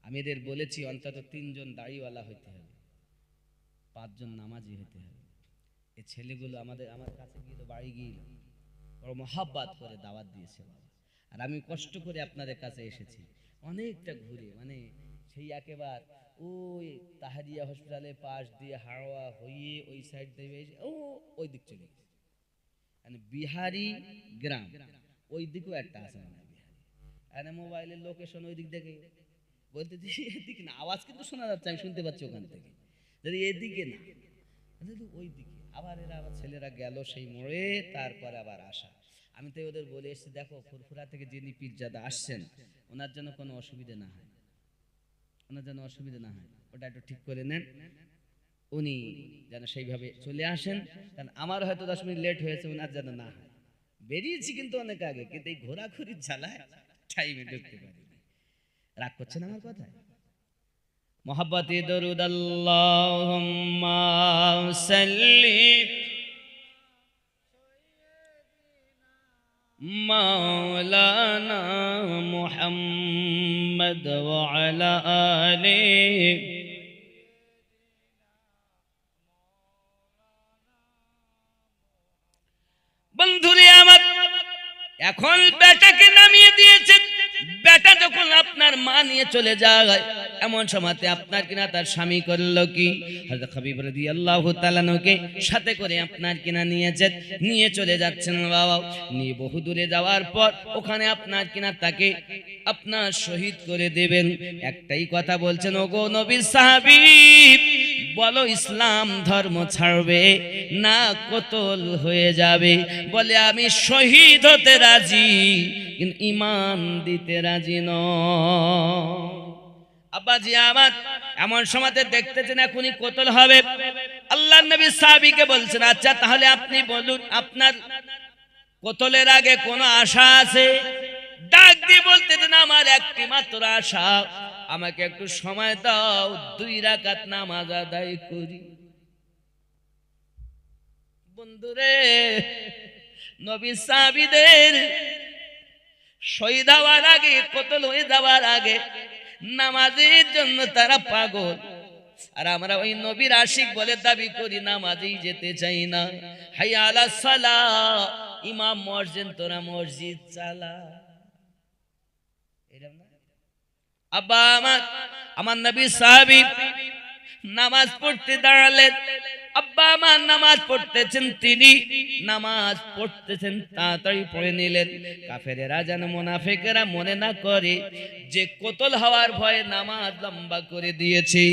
আমি এদের বলেছি অন্তত 3 জন দাড়িওয়ালা হইতে হবে, 5 জন নামাজি হইতে হবে। এই ছেলেগুলো আমার কাছে গিয়ে তো বাড়ি গিয়ে বড় মহাব্বত করে দাওয়াত দিয়েছে বাবা। আর আমি কষ্ট করে আপনাদের কাছে এসেছি, অনেকটা ঘুরে, মানে সেই একেবারে ওই তাহারিয়া হসপিটালের পাশ দিয়ে হাওয়া হয়ে ওই সাইড দিয়ে ওই দিক চলে গেছে, মানে বিহারি গ্রাম ওই দিকেও একটা আছে, মানে বিহারি। আর মোবাইলের লোকেশন ওই দিক দেখে বলতে এদিকে না, আওয়াজ কিন্তু শোনা যাচ্ছে, আমি শুনতে পাচ্ছি ওখান থেকে, যদি এদিকে না ওই দিকে। আবার এরা আবার ছেলেরা গেল সেই মোড়ে, তারপরে আবার আসা। আমি তো ওদের বলে এসেছি, দেখো ফুরফুরা থেকে যিনি পীরজাদা আসছেন, ওনার জন্য কোনো অসুবিধা না হয়, ওনার জন্য অসুবিধা না হয়, ওটা একটু ঠিক করে নেন, উনি যেন সেইভাবে চলে আসেন। কারণ আমার হয়তো 10 মিনিট লেট হয়েছে, ওনার যেন না হয়। বেরিয়েছি কিন্তু অনেক আগে, কিন্তু এই ঘোরাঘুরির ঝালায় টাইমে ঢুকতে পারি। রাগ করছেন আমার কথায়? মোহাব্বতে দরুদ আল্লাহুম্মা সাল্লি মাওলানা মুহাম্মদ ওয়া আলা আলিহি। বন্ধুরে আমার, এখন বেটাকে নামিয়ে দিয়েছেন, বেটা যখন আপনার মা নিয়ে চলে যায়, এমন সময়তে আপনার কিনা তার স্বামী করলো কি, হযরত হাবিব রাদিয়াল্লাহু তাআলা আনহুকে সাথে করে আপনার কিনা নিয়ে চলে যাচ্ছেন বাবা। নিয়ে বহু দূরে যাওয়ার পর ওখানে আপনার কিনা তাকে আপনার শহীদ করে দেবেন। একটাই কথা বলছেন, ওগো নবীর সাহাবী, বলো ইসলাম ধর্ম ছাড়বে না কতল হয়ে যাবে? বলে আমি শহীদ হতে রাজি, কিন্তু ঈমান দিতে রাজি নয়। আব্বাজি আমার, এমন সময়তে দেখতেছেন এখনই কতল হবে। আল্লাহর নবী সাহাবীকে বলছেন, আচ্ছা তাহলে আপনি বলুন আপনার কতলের আগে কোনো আশা আছে? ডাক দিয়ে বলতেছেন, আমার একটি মাত্র আশা, আমাকে একটু সময় দাও, 2 রাকাত নামাজ আদায় করি। বন্ধুরে, নবী সাহাবীদের শহীদ হওয়ার আগে, কতল হয়ে যাওয়ার আগে নামাজের জন্য তারা পাগল। আর আমরা ওই নবীর আশিক বলে দাবি করি, নামাজেই যেতে চাই না। হাইয়া আলাস সালাহ, ইমাম মসজিদ, তোরা মসজিদ চালা। এরকম না? আব্বা আমার নবী সাহাবী নামাজ পড়তে দাঁড়ালেন। আব্বা আমার নামাজ পড়তেছেন, তিনি নামাজ পড়তেছেন, তাড়াতাড়ি পড়ে নিলেন। কাফেরেরা যেন, মুনাফিকেরা মনে না করে যে কতল হওয়ার ভয়ে নামাজ লম্বা করে দিয়েছে।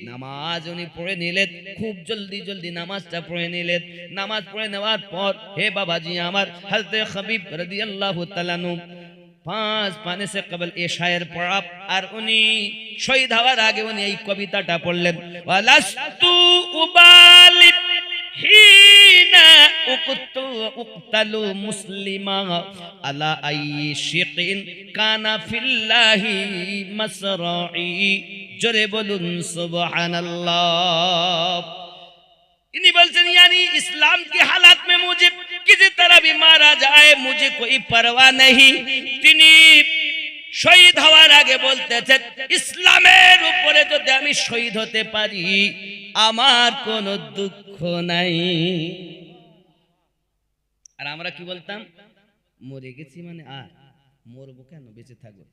নামাজ উনি পড়ে নিলেন, খুব জলদি নামাজটা পড়ে নিলেন। নামাজ পড়ে নেওয়ার পর, হে বাবাজি আমার, হযরত হাবিব রাদিয়াল্লাহু তাআলা আনহু 5 পানে সে কবল এশায়ের পড়া, আর উনি শহীদ হওয়ার আগে উনি এই কবিতাটা পড়লেন, ওয়ালাস্তু উবালি হিনা উক্তালু মুসলিমা আলা আইয়ি শিকিন কানা ফিল্লাহি মাসরাই। জোরে বলুন সুবহানাল্লাহ। इन्हीं बोलते यानी इस्लाम की हालात में मुझे किसी तरह भी मारा जाए मुझे कोई परवाह नहीं। তিনি শহীদ হওয়ার আগে বলতেছেন, ইসলামের উপরে যদি আমি শহীদ হতে পারি আমার কোনো দুঃখ নাই। আর আমরা কি বলতাম, মরে গেছি মানে আর মরবো কেন, বেঁচে থাকবো।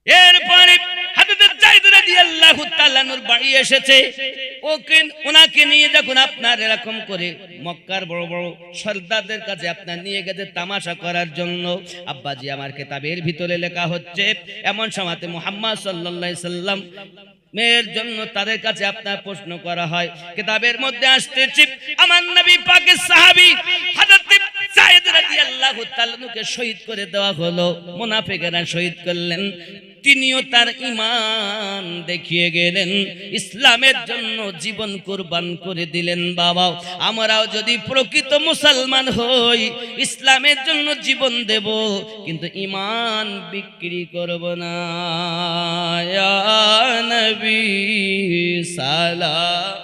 এরপরে হযরত যায়েদ রাদিয়াল্লাহু তাআলা নূর বাড়ি এসেছে। ওনাকে নিয়ে যখন আপনার এরকম করে মক্কার বড় বড় সর্দারদের কাছে আপনার নিয়ে গেছে তামাশা করার জন্য, আব্বাজি আমার কিতাবের ভিতরে লেখা হচ্ছে, এমন সময়তে মুহাম্মদ সাল্লাল্লাহু আলাইহি সাল্লাম মেয়ের জন্য তাদের কাছে আপনার প্রশ্ন করা হয়। কিতাবের মধ্যে আসতেছে, আমার নবী পাকের সাহাবী হযরত যায়েদ রাদিয়াল্লাহু তাআলা কে শহীদ করে দেওয়া হলো। মুনাফিকরা শহীদ করলেন, তিনিও তার ঈমান দেখিয়ে গেলেন, ইসলামের জন্য জীবন কুরবান করে দিলেন। বাবা, আমরাও যদি প্রকৃত মুসলমান হই, ইসলামের জন্য জীবন দেব, কিন্তু ঈমান বিক্রি করব না। ইয়া নবী সালাম।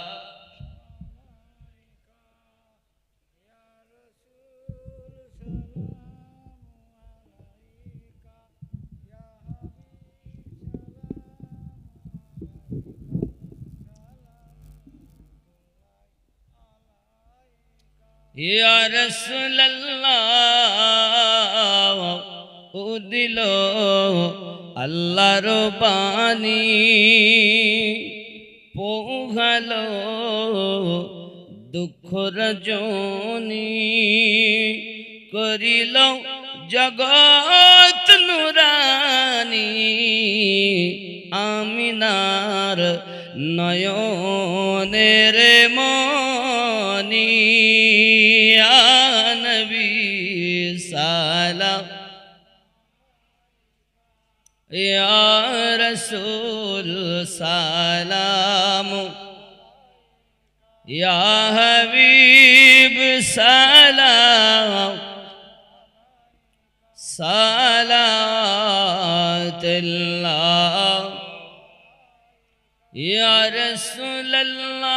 ইয়া রাসূলুল্লাহ, ও দিল আল্লাহর বাণী, পোহালো দুঃখ রজনী, করিল জগৎ নুরানি, আমিনার নয়নের মনি। ইয়া নবী সালাম, ইয়া রাসূল সালাম, ইয়া হাবিব সালাম, সালাতুল্লাহ ইয়া রাসূলুল্লাহ।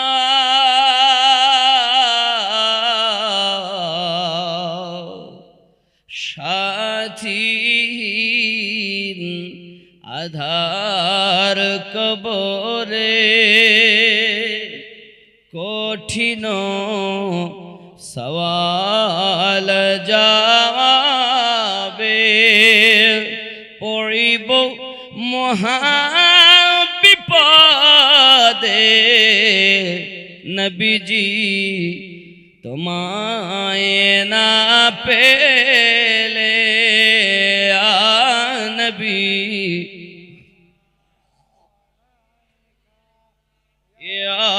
সাথী আধার কবরে কঠিন সওয়াল যাবে, পড়িব মহা বিপদ দে নবীজি তোমায় না পেলে নবী ইয়া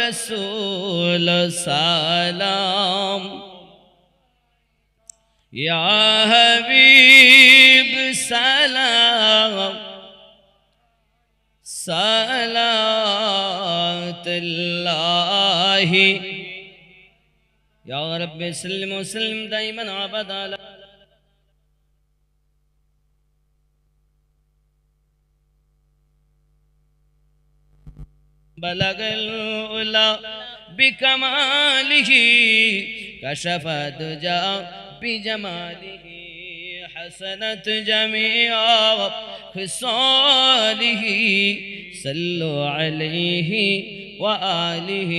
রাসূল সালাম ইয়া হাবিব সালাম সালাতুল্লাহি ইয়া রাব্বি সাল্লিম ওয়া সাল্লিম দাইমান আবাদা আলা বলগল উলা বিকমালিহি কশফা দুজা বিজমালিহি حسنت جميع خصاله صلوا عليه وآله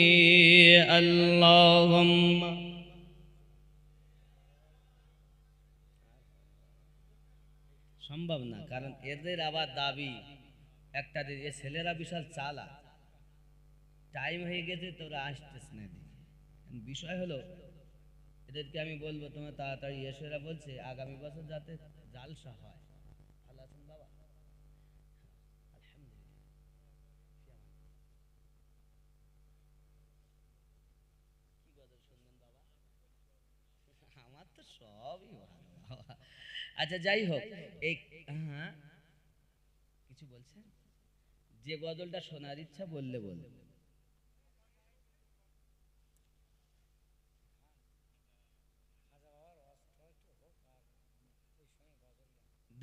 اللهم সম্ভব না, কারণ এদের আবার দাবি একটা যে ছেলেরা বিশাল চালা, টাইম হয়ে গেছে তোরা আসতেছ না। বিষয় হলো এদেরকে আমি বলবো তোমার তাড়াতাড়ি এসে, এরা বলছে আগামী বছর যাতে জালসা হয়। ভালো আছেন বাবা? আমার তো সবই ভালো। আচ্ছা যাই হোক, এই হ্যাঁ কিছু বলছেন, যে গজলটা শোনার ইচ্ছা বললে বলবে।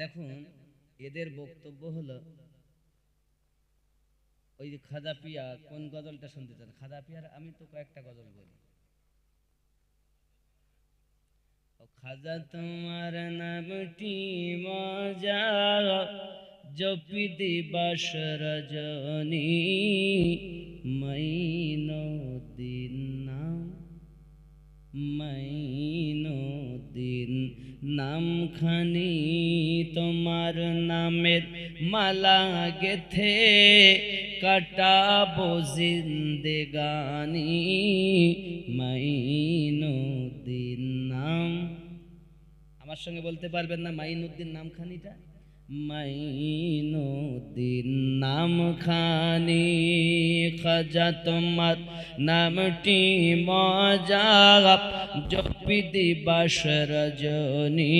দেখুন এদের বক্তব্য হলো ওই যে খাজা পিয়া কোন গজলটা শুনতে চান? খাজা পিয়ার আমি তো কয়েকটা গজল বলি। খাজা তোমার নামটি মজা জপি দিবস রজনী মাইনুদ্দিন নাম মাইনুদ্দিন নামখানি তোমার নামের মালা গেথে কাটাবো জিন্দেগানি মাইনুদ্দিন নাম। আমার সঙ্গে বলতে পারবেন না মাইনুদ্দিন নামখানিটা? মাইনুদ্দিন নামখানি খাজা তোমার নামটি মজা জপি দিবস রজনী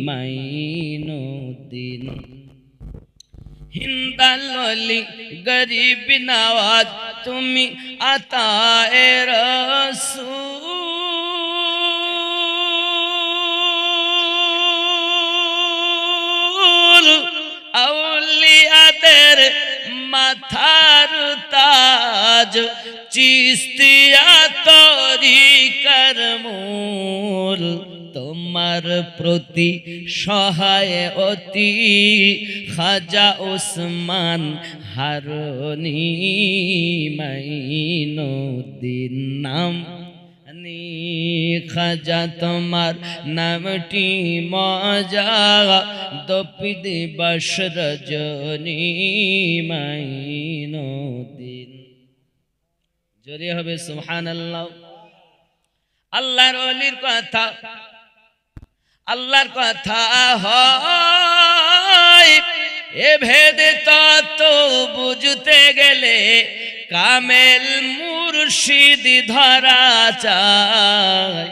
মাইনুদ্দিন হিন্দালি গরিব নওয়াজ তুমি আতায়ে রাসূল আউলিয়াদের মাথার তাজ চিস্তিয়া তরিকার মূল তোমার প্রতি সহায় অতি খাজা ওসমান হারুনি মাইনুদ্দিন নাম খাজা তোমার নামটি মজা দপি দিবস রজনী মাইনুদ্দিন। জোরে হবে সুবহানাল্লাহ। আল্লাহর ওলির কথা, আল্লাহর কথা হয় এ ভেদে তত বুঝতে গেলে কামেল মুর্শিদ ধরা চাই।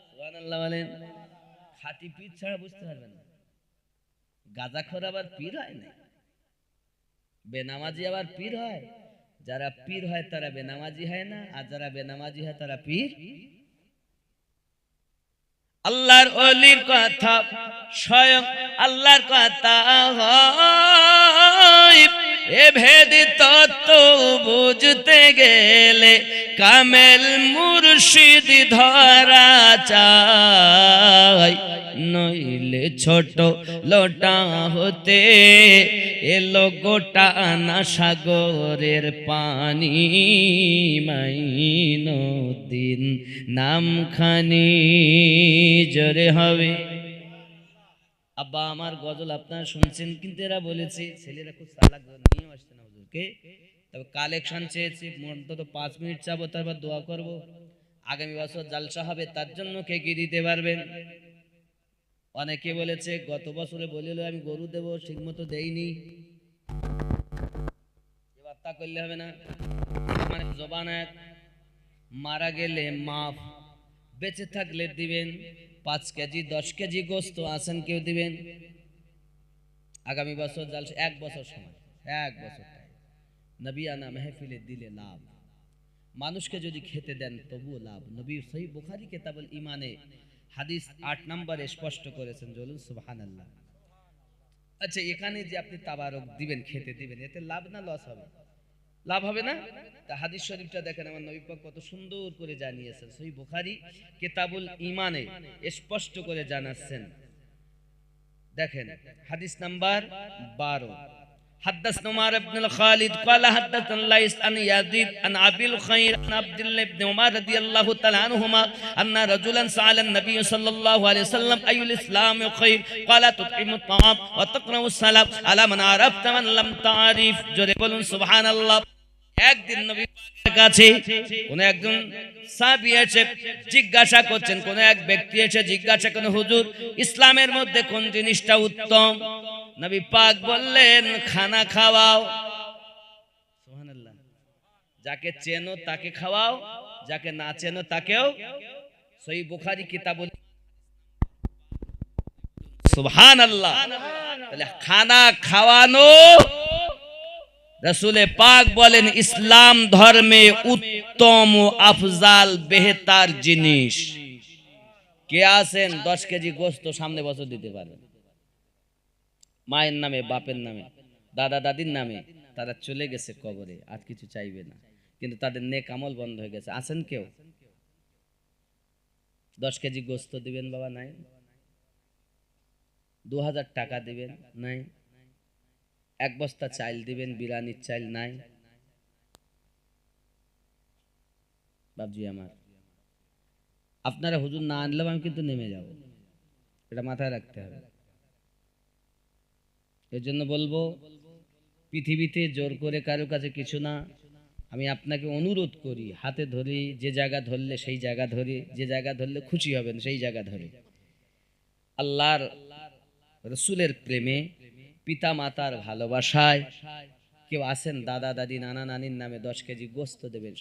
সুবহানাল্লাহ বলেন। খাঁটি পীর ছাড়া বুঝতে পারবেন না। গাঁজাখোর আবার পীর হয় না, বেনামাজি আবার পীর হয়। যারা পীর হয় তারা বেনামাজি হয় না, আর যারা বেনামাজি হয় তারা পীর। আল্লাহর ওলির কথা স্বয়ং আল্লাহর কথা হয় এ ভেদ তত্ত্ব বুঝতে গেলে কামেল মুর্শিদ ধরা চাই। নইলে ছোট লোটা হতে এলো গোটা না সাগরের পানি মাইনুদ্দিন নামখানি। জোরে হবে। আব্বা আমার গজল আপনারা শুনছেন, কিন্তু এরা বলেছে ছেলেরা খুব চালাক, নিয়ে আসছে না হুজুরকে, তবে কালেকশন চেয়েছি, অন্তত 5 মিনিট চাবো, তারপর দোয়া করব। আগামী বছর জালসা হবে, তার জন্য কে কি দিতে পারবেন? অনেকে বলেছে গত বছরে বলিল আমি গরু দেবো, ঠিক মতো দেইনি, এবার তা করলে হবে না। মানে জবান এক, মারা গেলে মাফ, বেঁচে থাকলে দিবেন। 5 কেজি 10 কেজি গোস্ত আছেন কেউ দিবেন? আগামী বছর জালসা, 1 বছর সময়, 1 বছর নবিয়ানা মেহফিলে দিলে লাভ। মানুষকে যদি খেতে দেন তবুও লাভ। নবী সহিহ বুখারী কিতাবুল ঈমানে হাদিস 8 নম্বরে স্পষ্ট করেছেন, বলুন সুবহানাল্লাহ। আচ্ছা, এখানে যে আপনি তাবারক দিবেন, খেতে দিবেন, এতে লাভ না লস হবে? লাভ হবে না? তা হাদিস শরীফটা দেখেন, আমার নবী পাক কত সুন্দর করে জানিয়েছেন। সহিহ বুখারী কিতাবুল ঈমানে স্পষ্ট করে জানাচ্ছেন। দেখেন হাদিস নাম্বার 12, حدثنا عمر بن الخالد قال حدثنا ليث عن يزيد عن ابي الخير عن عبد الله بن عمر رضي الله تعالى عنهما ان رجلا سال النبي صلى الله عليه وسلم اي الاسلام خير قال تطعم الطعام وتقرأ السلام على من عرفت من لم تعرف। জোরে বলুন সুবহানাল্লাহ। একদিন নবী পাকের কাছে কোন একজন সাহাবী এসে জিজ্ঞাসা করছেন, কোন এক ব্যক্তি এসে জিজ্ঞাসা করেন, হুজুর ইসলামের মধ্যে কোন জিনিসটা উত্তম? নবী পাক বললেন, খানা খাওয়াও। সুবহানাল্লাহ। যাকে চেনো তাকে খাওয়াও, যাকে না চেনো তাকেও। সহিহ বুখারী কিতাবুল, সুবহানাল্লাহ। তাহলে খানা খাওয়ানো রাসূলে পাক বলেন ইসলাম ধর্মে উত্তম ও আফজাল বেহতার জিনিস। কে আছেন 10 কেজি গোশত সামনে বছর দিতে পারেন? মায়ের নামে, বাপের নামে, দাদা দাদির নামে, তারা চলে গেছে কবরে, আর কিছু চাইবে না, কিন্তু তাদের নেক আমল বন্ধ হয়ে গেছে। আছেন কেউ 10 কেজি গোশত দিবেন? বাবা নাই। 2000 টাকা দিবেন? নাই। 1 বস্তা চাল দিবেন, বিরানির চাল? নাই। বাবজি আমার, আপনারা হুজুর না আনলেও আমি কিন্তু নেমে যাব, এটা মাথায় রাখতে হবে। এর জন্য বলবো, পৃথিবীতে জোর করে কারো কাছে কিছু না। আমি আপনাকে অনুরোধ করি, হাতে ধরি, যে জায়গা ধরলে সেই জায়গা ধরে, যে জায়গা ধরলে খুশি হবেন সেই জায়গা ধরে। আল্লাহর রসুলের প্রেমে, পিতা মাতার ভালোবাসায় কেউ আছেন দাদা দাদি নানা নানির নামে 10 কেজি গোশত দেবেন?